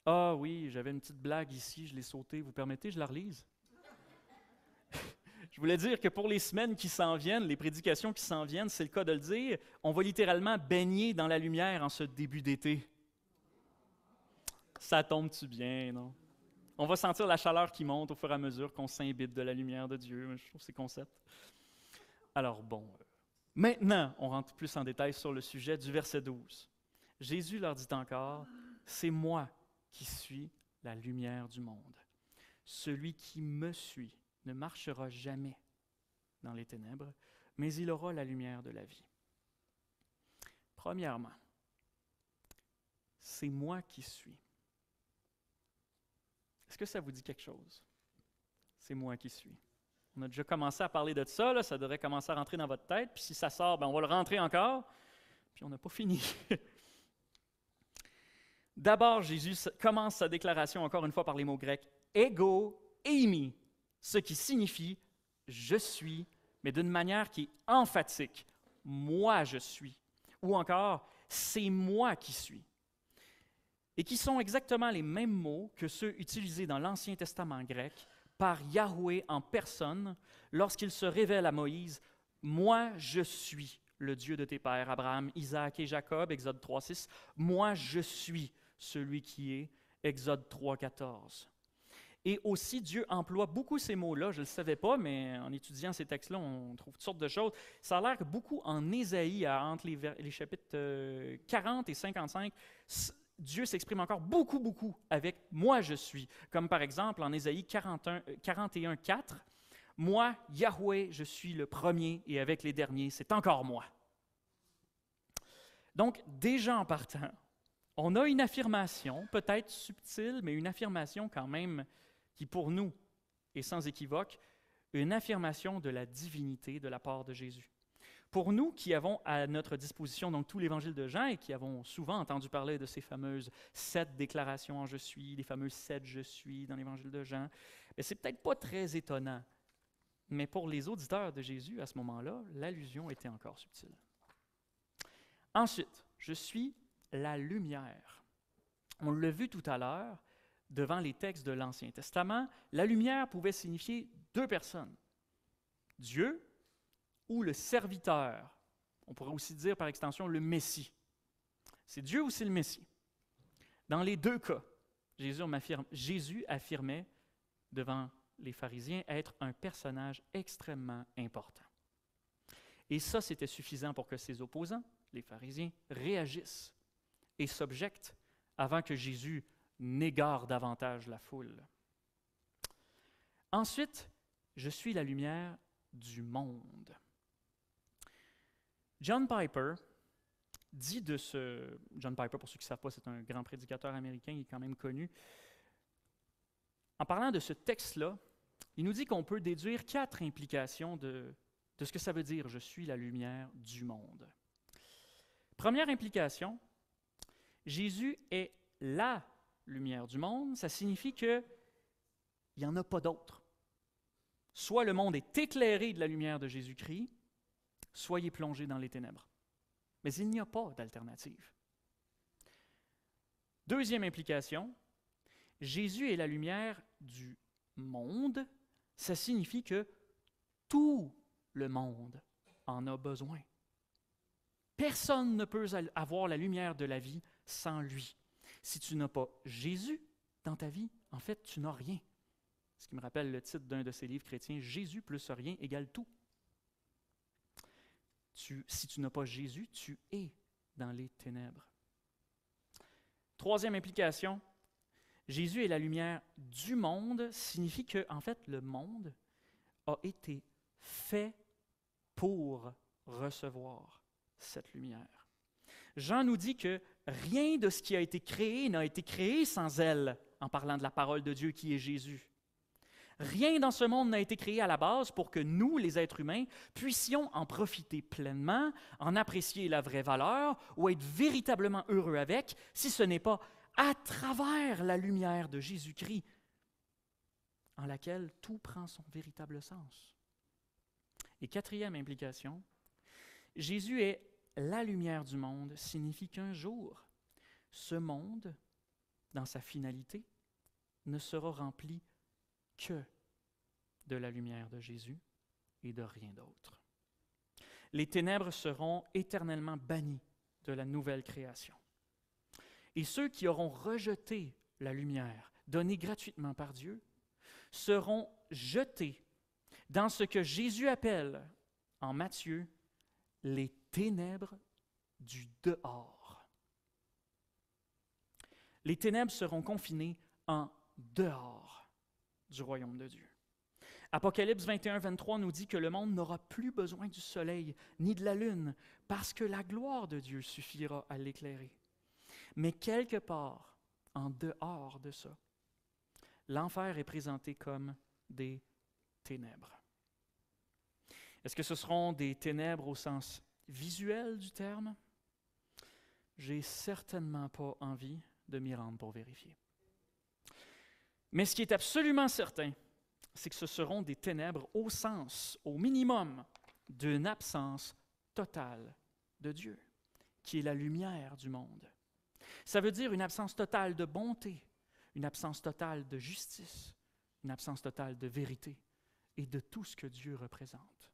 Ah oui, j'avais une petite blague ici, je l'ai sautée. Vous permettez, je la relise? Je voulais dire que pour les semaines qui s'en viennent, les prédications qui s'en viennent, c'est le cas de le dire, on va littéralement baigner dans la lumière en ce début d'été. Ça tombe-tu bien, non? On va sentir la chaleur qui monte au fur et à mesure qu'on s'imbibe de la lumière de Dieu. Je trouve ces concepts. Alors bon, maintenant, on rentre plus en détail sur le sujet du verset 12. Jésus leur dit encore, « C'est moi qui suis la lumière du monde. Celui qui me suit ne marchera jamais dans les ténèbres, mais il aura la lumière de la vie. » Premièrement, c'est moi qui suis. Est-ce que ça vous dit quelque chose? C'est moi qui suis. On a déjà commencé à parler de ça, là, ça devrait commencer à rentrer dans votre tête, puis si ça sort, on va le rentrer encore, puis on n'a pas fini. D'abord, Jésus commence sa déclaration encore une fois par les mots grecs « ego eimi », ce qui signifie « je suis », mais d'une manière qui est emphatique. « Moi, je suis ». Ou encore « c'est moi qui suis ». Et qui sont exactement les mêmes mots que ceux utilisés dans l'Ancien Testament grec par Yahweh en personne lorsqu'il se révèle à Moïse « Moi, je suis le Dieu de tes pères, Abraham, Isaac et Jacob », Exode 3.6. « Moi, je suis celui qui est », Exode 3.14. Et aussi, Dieu emploie beaucoup ces mots-là, je ne le savais pas, mais en étudiant ces textes-là, on trouve toutes sortes de choses. Ça a l'air que beaucoup en Ésaïe, entre les chapitres 40 et 55, Dieu s'exprime encore beaucoup avec « moi je suis », comme par exemple en Ésaïe 41:4, « Moi, Yahweh, je suis le premier et avec les derniers, c'est encore moi ». Donc, déjà en partant, on a une affirmation, peut-être subtile, mais une affirmation quand même qui pour nous est sans équivoque, une affirmation de la divinité de la part de Jésus. Pour nous qui avons à notre disposition donc tout l'évangile de Jean et qui avons souvent entendu parler de ces fameuses 7 déclarations en « je suis », les fameux 7 « je suis » dans l'évangile de Jean, c'est peut-être pas très étonnant. Mais pour les auditeurs de Jésus, à ce moment-là, l'allusion était encore subtile. Ensuite, je suis la lumière. On l'a vu tout à l'heure, devant les textes de l'Ancien Testament, la lumière pouvait signifier 2 personnes. Dieu ou le serviteur. On pourrait aussi dire par extension le Messie. C'est Dieu ou c'est le Messie? Dans les 2 cas, Jésus affirmait devant les pharisiens être un personnage extrêmement important. Et ça, c'était suffisant pour que ses opposants, les pharisiens, réagissent et s'objectent avant que Jésus n'égare davantage la foule. Ensuite, je suis la lumière du monde. John Piper dit de ce... John Piper, pour ceux qui ne savent pas, c'est un grand prédicateur américain, il est quand même connu. En parlant de ce texte-là, il nous dit qu'on peut déduire 4 implications de ce que ça veut dire « je suis la lumière du monde ». Première implication, Jésus est la lumière du monde, ça signifie qu'il n'y en a pas d'autre. Soit le monde est éclairé de la lumière de Jésus-Christ, soit il est plongé dans les ténèbres. Mais il n'y a pas d'alternative. Deuxième implication, Jésus est la lumière du monde, ça signifie que tout le monde en a besoin. Personne ne peut avoir la lumière de la vie sans lui. Si tu n'as pas Jésus dans ta vie, en fait, tu n'as rien. Ce qui me rappelle le titre d'un de ces livres chrétiens, « Jésus plus rien égale tout ». Si tu n'as pas Jésus, tu es dans les ténèbres. Troisième implication, Jésus est la lumière du monde signifie que, en fait, le monde a été fait pour recevoir cette lumière. Jean nous dit que rien de ce qui a été créé n'a été créé sans elle, en parlant de la parole de Dieu qui est Jésus. Rien dans ce monde n'a été créé à la base pour que nous, les êtres humains, puissions en profiter pleinement, en apprécier la vraie valeur ou être véritablement heureux avec, si ce n'est pas à travers la lumière de Jésus-Christ, en laquelle tout prend son véritable sens. Et quatrième implication, Jésus est la lumière du monde signifie qu'un jour, ce monde, dans sa finalité, ne sera rempli que de la lumière de Jésus et de rien d'autre. Les ténèbres seront éternellement bannies de la nouvelle création. Et ceux qui auront rejeté la lumière donnée gratuitement par Dieu seront jetés dans ce que Jésus appelle en Matthieu les ténèbres du dehors. Les ténèbres seront confinées en dehors du royaume de Dieu. Apocalypse 21-23 nous dit que le monde n'aura plus besoin du soleil ni de la lune parce que la gloire de Dieu suffira à l'éclairer. Mais quelque part, en dehors de ça, l'enfer est présenté comme des ténèbres. Est-ce que ce seront des ténèbres au sens visuel du terme? J'ai certainement pas envie de m'y rendre pour vérifier. Mais ce qui est absolument certain, c'est que ce seront des ténèbres au sens, au minimum, d'une absence totale de Dieu, qui est la lumière du monde. Ça veut dire une absence totale de bonté, une absence totale de justice, une absence totale de vérité et de tout ce que Dieu représente.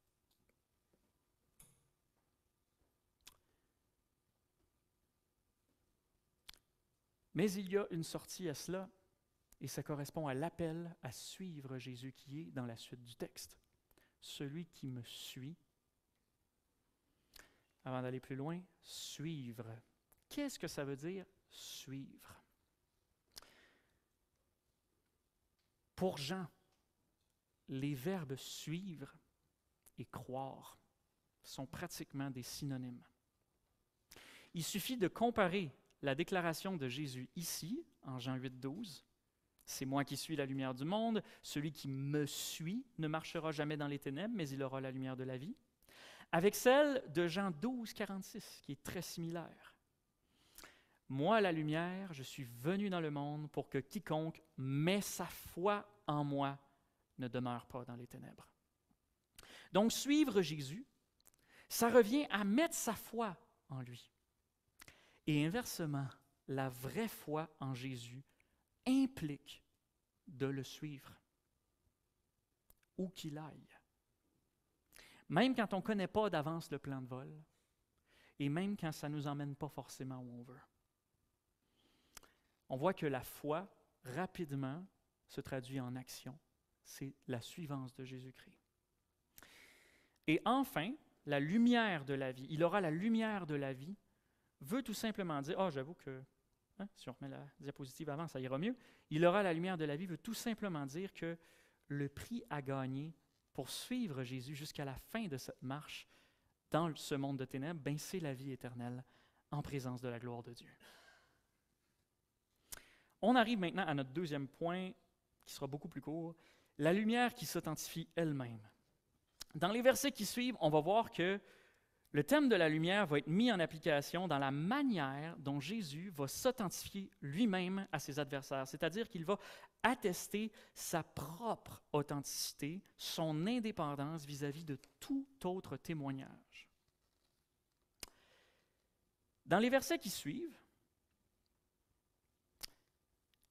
Mais il y a une sortie à cela, et ça correspond à l'appel à suivre Jésus qui est dans la suite du texte. Celui qui me suit, avant d'aller plus loin, suivre. Qu'est-ce que ça veut dire, suivre? Pour Jean, les verbes suivre et croire sont pratiquement des synonymes. Il suffit de comparer la déclaration de Jésus ici, en Jean 8,12, « C'est moi qui suis la lumière du monde, celui qui me suit ne marchera jamais dans les ténèbres, mais il aura la lumière de la vie », avec celle de Jean 12,46, qui est très similaire. « Moi, la lumière, je suis venu dans le monde pour que quiconque met sa foi en moi ne demeure pas dans les ténèbres. » Donc, suivre Jésus, ça revient à mettre sa foi en lui. Et inversement, la vraie foi en Jésus implique de le suivre, où qu'il aille. Même quand on ne connaît pas d'avance le plan de vol, et même quand ça ne nous emmène pas forcément où on veut. On voit que la foi, rapidement, se traduit en action. C'est la suivance de Jésus-Christ. Et enfin, la lumière de la vie. Il aura la lumière de la vie veut tout simplement dire, j'avoue que, si on remet la diapositive avant, ça ira mieux. Il aura la lumière de la vie veut tout simplement dire que le prix à gagner pour suivre Jésus jusqu'à la fin de cette marche dans ce monde de ténèbres, c'est la vie éternelle en présence de la gloire de Dieu. On arrive maintenant à notre deuxième point, qui sera beaucoup plus court, la lumière qui s'authentifie elle-même. Dans les versets qui suivent, on va voir que le thème de la lumière va être mis en application dans la manière dont Jésus va s'authentifier lui-même à ses adversaires, c'est-à-dire qu'il va attester sa propre authenticité, son indépendance vis-à-vis de tout autre témoignage. Dans les versets qui suivent,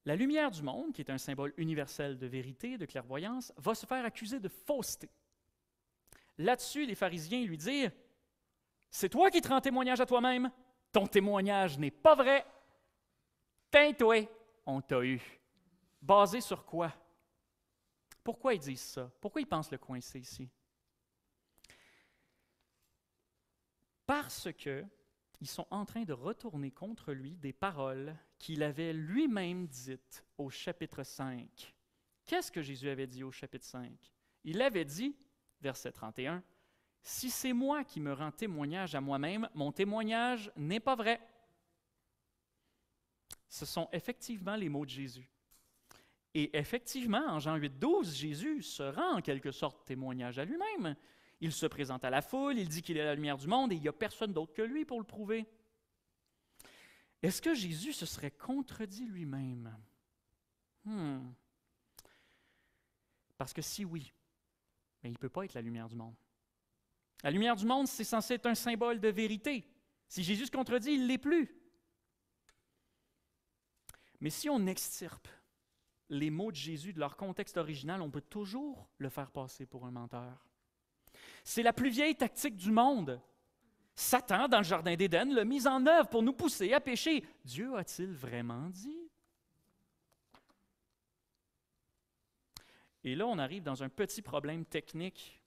la lumière du monde, qui est un symbole universel de vérité, de clairvoyance, va se faire accuser de fausseté. Là-dessus, les pharisiens lui disent « C'est toi qui te rends témoignage à toi-même. Ton témoignage n'est pas vrai. Tais-toi, on t'a eu. » Basé sur quoi? Pourquoi ils disent ça? Pourquoi ils pensent le coincer ici? Parce que ils sont en train de retourner contre lui des paroles qu'il avait lui-même dites au chapitre 5. Qu'est-ce que Jésus avait dit au chapitre 5? Il avait dit, verset 31, « Si c'est moi qui me rends témoignage à moi-même, mon témoignage n'est pas vrai. » Ce sont effectivement les mots de Jésus. Et effectivement, en Jean 8,12, Jésus se rend en quelque sorte témoignage à lui-même. Il se présente à la foule, il dit qu'il est la lumière du monde et il n'y a personne d'autre que lui pour le prouver. Est-ce que Jésus se serait contredit lui-même? Parce que si oui, mais il ne peut pas être la lumière du monde. La lumière du monde, c'est censé être un symbole de vérité. Si Jésus se contredit, il ne l'est plus. Mais si on extirpe les mots de Jésus de leur contexte original, on peut toujours le faire passer pour un menteur. C'est la plus vieille tactique du monde. Satan, dans le Jardin d'Éden, l'a mise en œuvre pour nous pousser à pécher. Dieu a-t-il vraiment dit? Et là, on arrive dans un petit problème technique.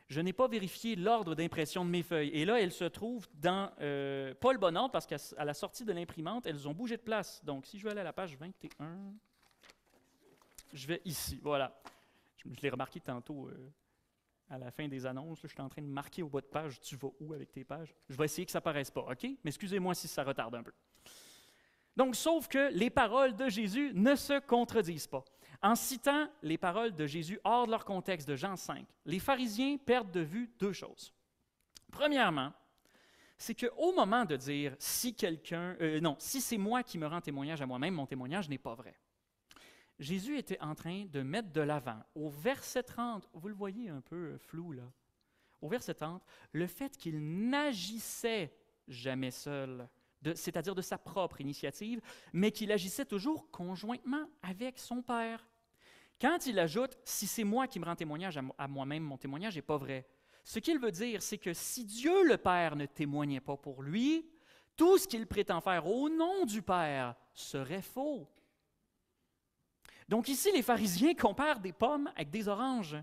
Je n'ai pas vérifié l'ordre d'impression de mes feuilles. Et là, elles se trouvent dans pas le bon ordre, parce qu'à la sortie de l'imprimante, elles ont bougé de place. Donc, si je veux aller à la page 21, je vais ici. Voilà. Je l'ai remarqué tantôt à la fin des annonces. Là, je suis en train de marquer au bas de page, tu vas où avec tes pages? Je vais essayer que ça ne paraisse pas, OK? Mais excusez-moi si ça retarde un peu. Donc, sauf que les paroles de Jésus ne se contredisent pas. En citant les paroles de Jésus hors de leur contexte de Jean 5, les pharisiens perdent de vue deux choses. Premièrement, c'est qu'au moment de dire si c'est moi qui me rends témoignage à moi-même, mon témoignage n'est pas vrai. Jésus était en train de mettre de l'avant, au verset 30, vous le voyez un peu flou là, au verset 30, le fait qu'il n'agissait jamais seul, c'est-à-dire de sa propre initiative, mais qu'il agissait toujours conjointement avec son Père. Quand il ajoute « si c'est moi qui me rends témoignage à moi-même, mon témoignage n'est pas vrai », ce qu'il veut dire, c'est que si Dieu le Père ne témoignait pas pour lui, tout ce qu'il prétend faire au nom du Père serait faux. Donc ici, les pharisiens comparent des pommes avec des oranges.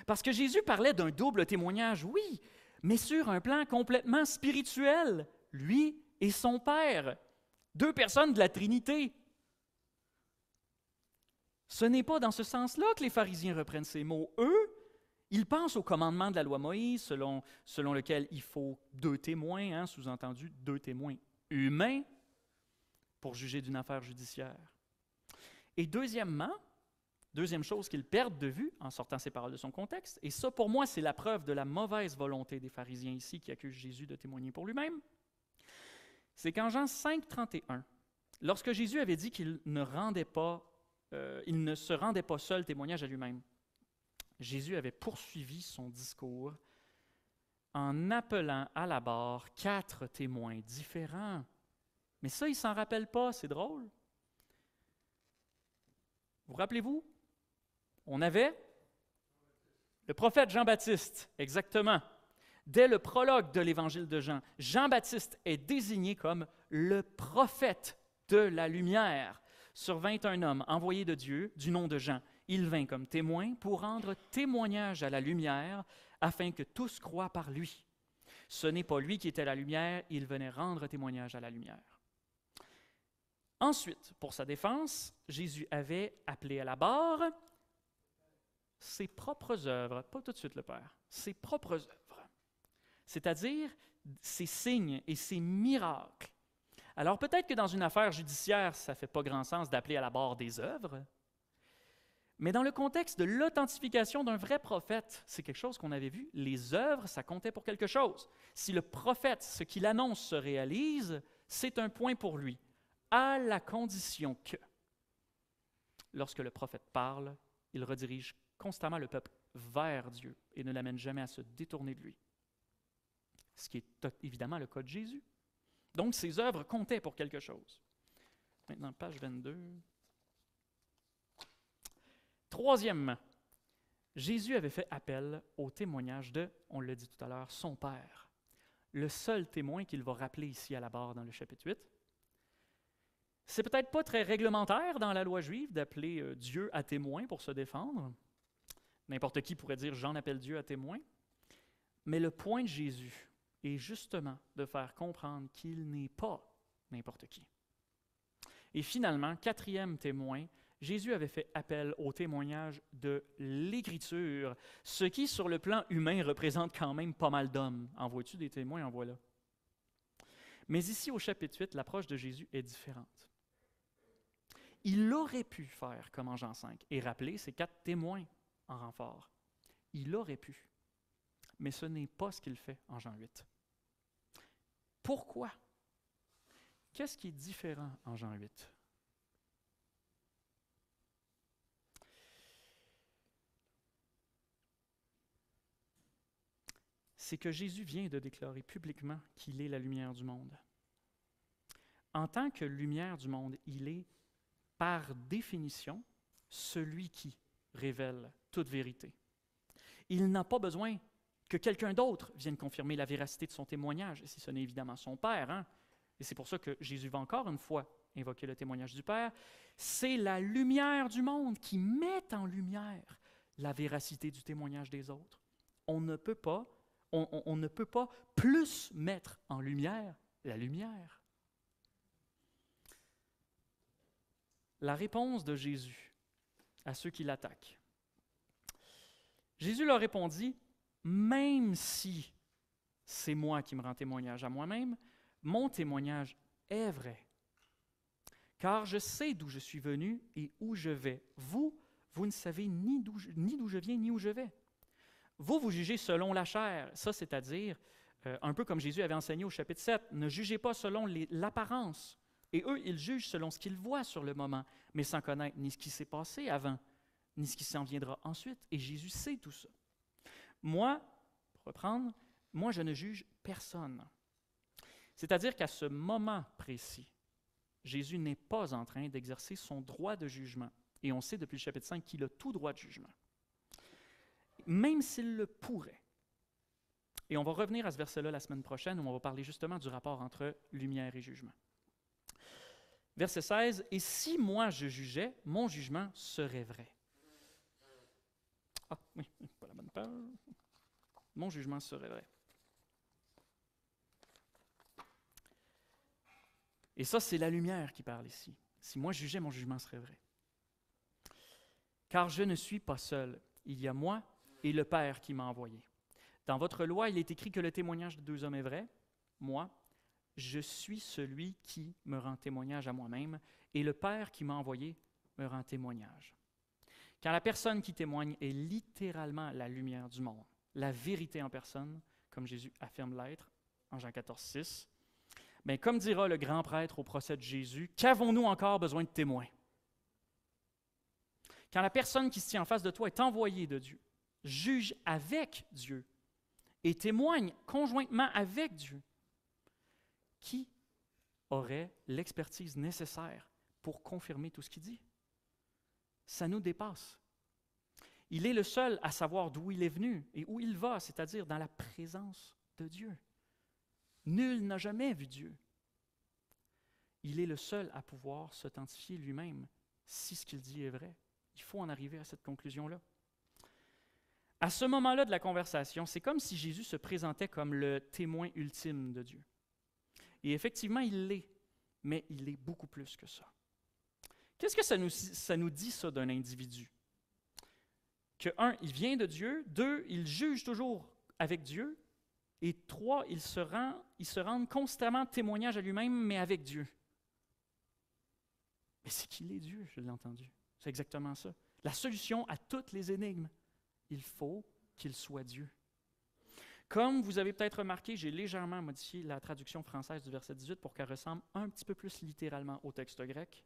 Parce que Jésus parlait d'un double témoignage, oui, mais sur un plan complètement spirituel, lui et son Père, deux personnes de la Trinité. Ce n'est pas dans ce sens-là que les pharisiens reprennent ces mots. Eux, ils pensent au commandement de la loi Moïse, selon lequel il faut deux témoins, sous-entendu deux témoins humains, pour juger d'une affaire judiciaire. Et deuxième chose qu'ils perdent de vue en sortant ces paroles de son contexte, et ça pour moi c'est la preuve de la mauvaise volonté des pharisiens ici qui accusent Jésus de témoigner pour lui-même, c'est qu'en Jean 5, 31, lorsque Jésus avait dit qu'il ne se rendait pas seul témoignage à lui-même, Jésus avait poursuivi son discours en appelant à la barre 4 témoins différents. Mais ça, il ne s'en rappelle pas, c'est drôle. Vous rappelez-vous? On avait le prophète Jean-Baptiste, exactement. Dès le prologue de l'évangile de Jean, Jean-Baptiste est désigné comme le prophète de la lumière. Sur 21 hommes envoyés de Dieu, du nom de Jean, il vint comme témoin pour rendre témoignage à la lumière, afin que tous croient par lui. Ce n'est pas lui qui était la lumière, il venait rendre témoignage à la lumière. Ensuite, pour sa défense, Jésus avait appelé à la barre ses propres œuvres, pas tout de suite le Père, ses propres œuvres, c'est-à-dire ses signes et ses miracles. Alors peut-être que dans une affaire judiciaire, ça ne fait pas grand sens d'appeler à la barre des œuvres, mais dans le contexte de l'authentification d'un vrai prophète, c'est quelque chose qu'on avait vu, les œuvres, ça comptait pour quelque chose. Si le prophète, ce qu'il annonce se réalise, c'est un point pour lui, à la condition que, lorsque le prophète parle, il redirige constamment le peuple vers Dieu et ne l'amène jamais à se détourner de lui. Ce qui est évidemment le cas de Jésus. Donc, ses œuvres comptaient pour quelque chose. Maintenant, page 22. Troisièmement, Jésus avait fait appel au témoignage de, on l'a dit tout à l'heure, son Père. Le seul témoin qu'il va rappeler ici à la barre dans le chapitre 8. C'est peut-être pas très réglementaire dans la loi juive d'appeler Dieu à témoin pour se défendre. N'importe qui pourrait dire « j'en appelle Dieu à témoin ». Mais le point de Jésus, est justement de faire comprendre qu'il n'est pas n'importe qui. Et finalement, quatrième témoin, Jésus avait fait appel au témoignage de l'Écriture, ce qui, sur le plan humain, représente quand même pas mal d'hommes. En vois-tu des témoins? En voilà. Mais ici, au chapitre 8, l'approche de Jésus est différente. Il aurait pu faire comme en Jean 5 et rappeler ses 4 témoins en renfort. Il aurait pu, mais ce n'est pas ce qu'il fait en Jean 8. Pourquoi? Qu'est-ce qui est différent en Jean 8? C'est que Jésus vient de déclarer publiquement qu'il est la lumière du monde. En tant que lumière du monde, il est, par définition, celui qui révèle toute vérité. Il n'a pas besoin que quelqu'un d'autre vienne confirmer la véracité de son témoignage, si ce n'est évidemment son Père. Hein? Et c'est pour ça que Jésus va encore une fois invoquer le témoignage du Père. C'est la lumière du monde qui met en lumière la véracité du témoignage des autres. On ne peut pas plus mettre en lumière la lumière. La réponse de Jésus à ceux qui l'attaquent. Jésus leur répondit, « Même si c'est moi qui me rends témoignage à moi-même, mon témoignage est vrai. Car je sais d'où je suis venu et où je vais. Vous ne savez ni d'où je viens ni où je vais. Vous jugez selon la chair. » Ça, c'est-à-dire, un peu comme Jésus avait enseigné au chapitre 7, « Ne jugez pas selon l'apparence. » Et eux, ils jugent selon ce qu'ils voient sur le moment, mais sans connaître ni ce qui s'est passé avant, ni ce qui s'en viendra ensuite. Et Jésus sait tout ça. Moi, pour reprendre, moi, je ne juge personne. C'est-à-dire qu'à ce moment précis, Jésus n'est pas en train d'exercer son droit de jugement. Et on sait depuis le chapitre 5 qu'il a tout droit de jugement. Même s'il le pourrait. Et on va revenir à ce verset-là la semaine prochaine où on va parler justement du rapport entre lumière et jugement. Verset 16, « Et si moi je jugeais, mon jugement serait vrai. » Ah, oui, pas la bonne page. Mon jugement serait vrai. Et ça, c'est la lumière qui parle ici. Si moi je jugeais, mon jugement serait vrai. Car je ne suis pas seul. Il y a moi et le Père qui m'a envoyé. Dans votre loi, il est écrit que le témoignage de 2 hommes est vrai. Moi, je suis celui qui me rend témoignage à moi-même, et le Père qui m'a envoyé me rend témoignage. Quand la personne qui témoigne est littéralement la lumière du monde, la vérité en personne, comme Jésus affirme l'être en Jean 14, 6, bien, comme dira le grand prêtre au procès de Jésus, qu'avons-nous encore besoin de témoins? Quand la personne qui se tient en face de toi est envoyée de Dieu, juge avec Dieu et témoigne conjointement avec Dieu, qui aurait l'expertise nécessaire pour confirmer tout ce qu'il dit? Ça nous dépasse. Il est le seul à savoir d'où il est venu et où il va, c'est-à-dire dans la présence de Dieu. Nul n'a jamais vu Dieu. Il est le seul à pouvoir s'authentifier lui-même si ce qu'il dit est vrai. Il faut en arriver à cette conclusion-là. À ce moment-là de la conversation, c'est comme si Jésus se présentait comme le témoin ultime de Dieu. Et effectivement, il l'est, mais il est beaucoup plus que ça. Qu'est-ce que ça nous dit, ça, d'un individu? Que, 1, il vient de Dieu, 2, il juge toujours avec Dieu, et 3, il se rend constamment témoignage à lui-même, mais avec Dieu. Mais c'est qu'il est Dieu, je l'ai entendu. C'est exactement ça. La solution à toutes les énigmes, il faut qu'il soit Dieu. Comme vous avez peut-être remarqué, j'ai légèrement modifié la traduction française du verset 18 pour qu'elle ressemble un petit peu plus littéralement au texte grec.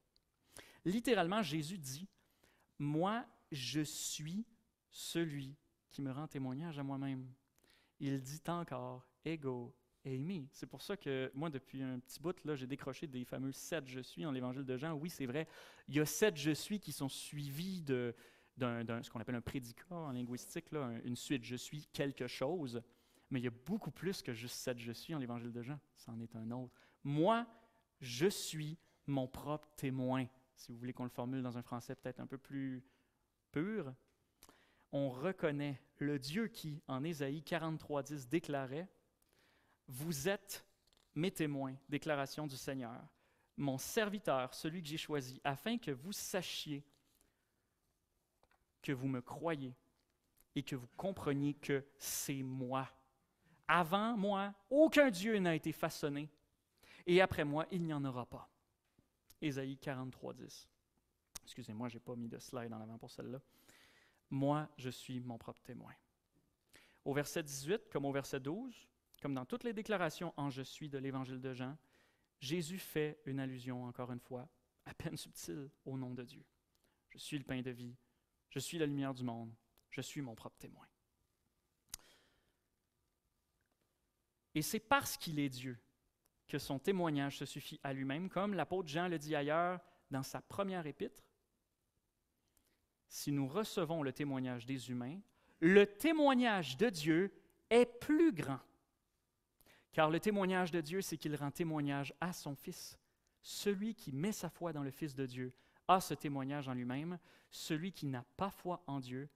Littéralement, Jésus dit « Moi, je suis celui qui me rend témoignage à moi-même. » Il dit encore « Ego eimi ». C'est pour ça que moi, depuis un petit bout, là, j'ai décroché des fameux 7 « je suis » dans l'Évangile de Jean. Oui, c'est vrai, il y a 7 « je suis » qui sont suivis d'un ce qu'on appelle un prédicat en linguistique, là, une suite « je suis quelque chose ». Mais il y a beaucoup plus que juste 7 « je suis » en l'Évangile de Jean. C'en est un autre. Moi, je suis mon propre témoin. Si vous voulez qu'on le formule dans un français peut-être un peu plus pur, on reconnaît le Dieu qui, en Ésaïe 43, 10, déclarait vous êtes mes témoins, déclaration du Seigneur, mon serviteur, celui que j'ai choisi, afin que vous sachiez que vous me croyez et que vous compreniez que c'est moi. Avant moi, aucun Dieu n'a été façonné, et après moi, il n'y en aura pas. Ésaïe 43, 10. Excusez-moi, je n'ai pas mis de slide en avant pour celle-là. Moi, je suis mon propre témoin. Au verset 18, comme au verset 12, comme dans toutes les déclarations en « je suis » de l'Évangile de Jean, Jésus fait une allusion, encore une fois, à peine subtile, au nom de Dieu. Je suis le pain de vie, je suis la lumière du monde, je suis mon propre témoin. Et c'est parce qu'il est Dieu que son témoignage se suffit à lui-même, comme l'apôtre Jean le dit ailleurs dans sa première épître. Si nous recevons le témoignage des humains, le témoignage de Dieu est plus grand. Car le témoignage de Dieu, c'est qu'il rend témoignage à son Fils. Celui qui met sa foi dans le Fils de Dieu a ce témoignage en lui-même. Celui qui n'a pas foi en Dieu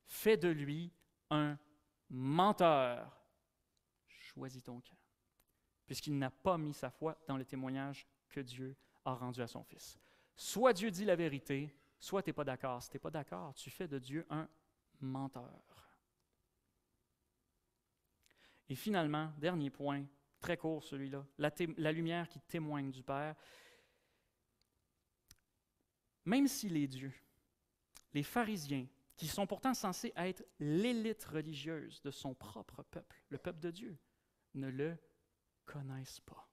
fait de lui un menteur. Choisis ton camp. Puisqu'il n'a pas mis sa foi dans le témoignage que Dieu a rendu à son Fils. Soit Dieu dit la vérité, soit tu n'es pas d'accord. Si tu n'es pas d'accord, tu fais de Dieu un menteur. Et finalement, dernier point, très court celui-là, la lumière qui témoigne du Père. Même si les dieux, les pharisiens, qui sont pourtant censés être l'élite religieuse de son propre peuple, le peuple de Dieu, ne le connaissent pas.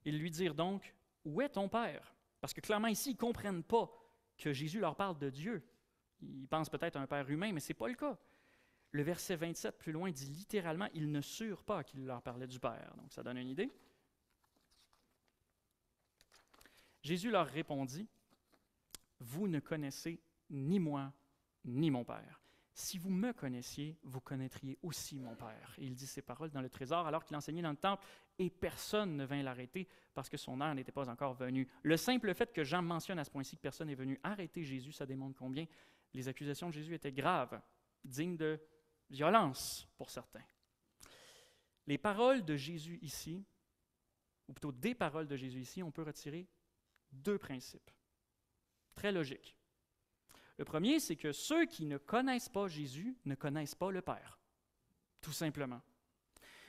Ils lui dirent donc, « Où est ton Père? » Parce que clairement ici, ils ne comprennent pas que Jésus leur parle de Dieu. Ils pensent peut-être à un Père humain, mais ce n'est pas le cas. Le verset 27, plus loin, dit littéralement « Ils ne surent pas qu'il leur parlait du Père. » Donc ça donne une idée. Jésus leur répondit, « Vous ne connaissez ni moi, ni mon Père. Si vous me connaissiez, vous connaîtriez aussi mon Père. » Et il dit ces paroles dans le trésor alors qu'il enseignait dans le temple, et personne ne vint l'arrêter parce que son heure n'était pas encore venue. Le simple fait que Jean mentionne à ce point-ci que personne n'est venu arrêter Jésus, ça démontre combien les accusations de Jésus étaient graves, dignes de violence pour certains. Les paroles de Jésus ici, ou plutôt des paroles de Jésus ici, on peut retirer deux principes, très logiques. Le premier, c'est que ceux qui ne connaissent pas Jésus ne connaissent pas le Père, tout simplement.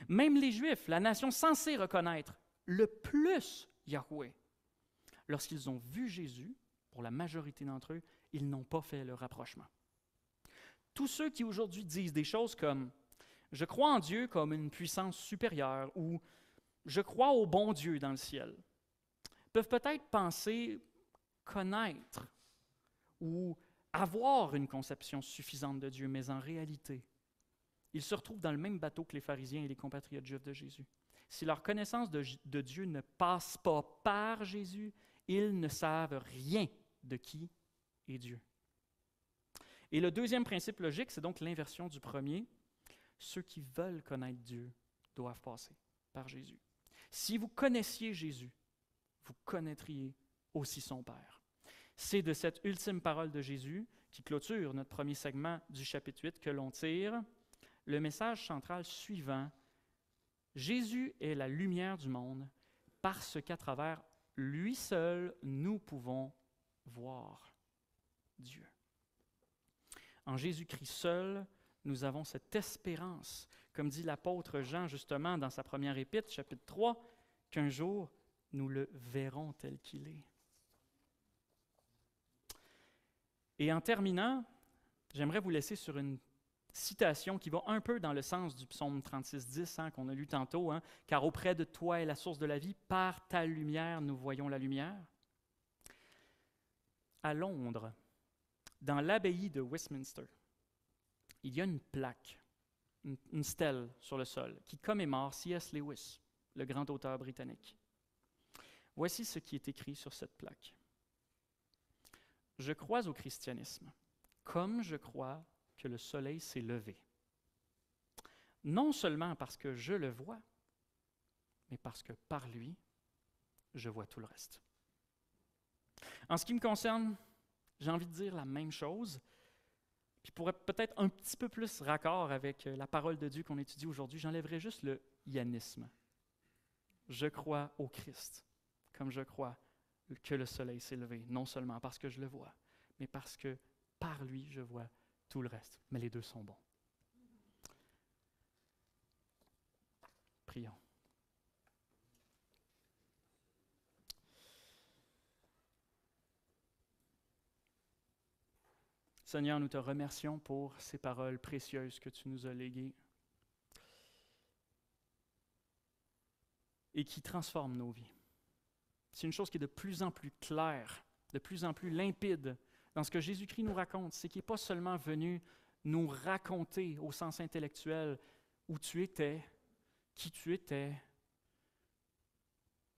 Même les Juifs, la nation censée reconnaître le plus Yahweh, lorsqu'ils ont vu Jésus, pour la majorité d'entre eux, ils n'ont pas fait le rapprochement. Tous ceux qui aujourd'hui disent des choses comme « je crois en Dieu comme une puissance supérieure » ou « je crois au bon Dieu dans le ciel » peuvent peut-être penser connaître ou avoir une conception suffisante de Dieu, mais en réalité, ils se retrouvent dans le même bateau que les pharisiens et les compatriotes juifs de Jésus. Si leur connaissance de Dieu ne passe pas par Jésus, ils ne savent rien de qui est Dieu. Et le deuxième principe logique, c'est donc l'inversion du premier. Ceux qui veulent connaître Dieu doivent passer par Jésus. Si vous connaissiez Jésus, vous connaîtriez aussi son Père. C'est de cette ultime parole de Jésus, qui clôture notre premier segment du chapitre 8, que l'on tire le message central suivant. Jésus est la lumière du monde parce qu'à travers lui seul, nous pouvons voir Dieu. En Jésus-Christ seul, nous avons cette espérance, comme dit l'apôtre Jean justement dans sa première épître, chapitre 3, qu'un jour, nous le verrons tel qu'il est. Et en terminant, j'aimerais vous laisser sur une citation qui va un peu dans le sens du psaume 36:10 qu'on a lu tantôt, « Car auprès de toi est la source de la vie, par ta lumière nous voyons la lumière. » À Londres, dans l'abbaye de Westminster, il y a une plaque, une stèle sur le sol qui commémore C.S. Lewis, le grand auteur britannique. Voici ce qui est écrit sur cette plaque. « Je crois au christianisme, comme je crois que le soleil s'est levé. Non seulement parce que je le vois, mais parce que par lui, je vois tout le reste. » En ce qui me concerne, j'ai envie de dire la même chose. Puis pour être peut-être un petit peu plus raccord avec la parole de Dieu qu'on étudie aujourd'hui, j'enlèverai juste le yanisme. Je crois au Christ, comme je crois que le soleil s'est levé, non seulement parce que je le vois, mais parce que par lui, je vois tout le reste. Mais les deux sont bons. Prions. Seigneur, nous te remercions pour ces paroles précieuses que tu nous as léguées et qui transforment nos vies. C'est une chose qui est de plus en plus claire, de plus en plus limpide dans ce que Jésus-Christ nous raconte. C'est qu'il n'est pas seulement venu nous raconter au sens intellectuel où tu étais, qui tu étais,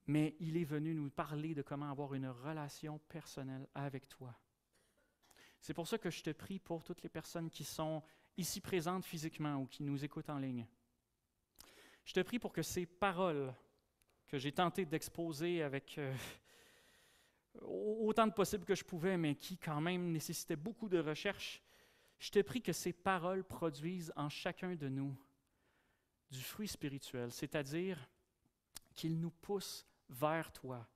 mais il est venu nous parler de comment avoir une relation personnelle avec toi. C'est pour ça que je te prie pour toutes les personnes qui sont ici présentes physiquement ou qui nous écoutent en ligne. Je te prie pour que ces paroles que j'ai tenté d'exposer avec autant de possible que je pouvais, mais qui quand même nécessitaient beaucoup de recherche, je te prie que ces paroles produisent en chacun de nous du fruit spirituel, c'est-à-dire qu'ils nous poussent vers toi,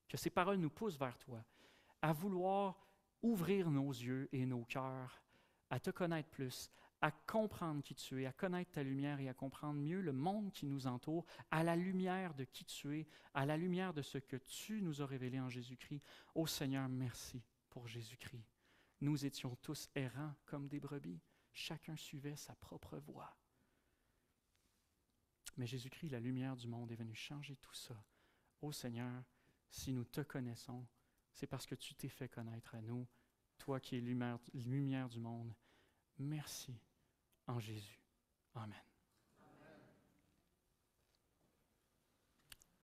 que ces paroles nous poussent vers toi, à vouloir ouvrir nos yeux et nos cœurs, à te connaître plus, à comprendre qui tu es, à connaître ta lumière et à comprendre mieux le monde qui nous entoure, à la lumière de qui tu es, à la lumière de ce que tu nous as révélé en Jésus-Christ. Ô Seigneur, merci pour Jésus-Christ. Nous étions tous errants comme des brebis. Chacun suivait sa propre voie. Mais Jésus-Christ, la lumière du monde, est venu changer tout ça. Ô Seigneur, si nous te connaissons, c'est parce que tu t'es fait connaître à nous, toi qui es lumière du monde. Merci en Jésus. Amen.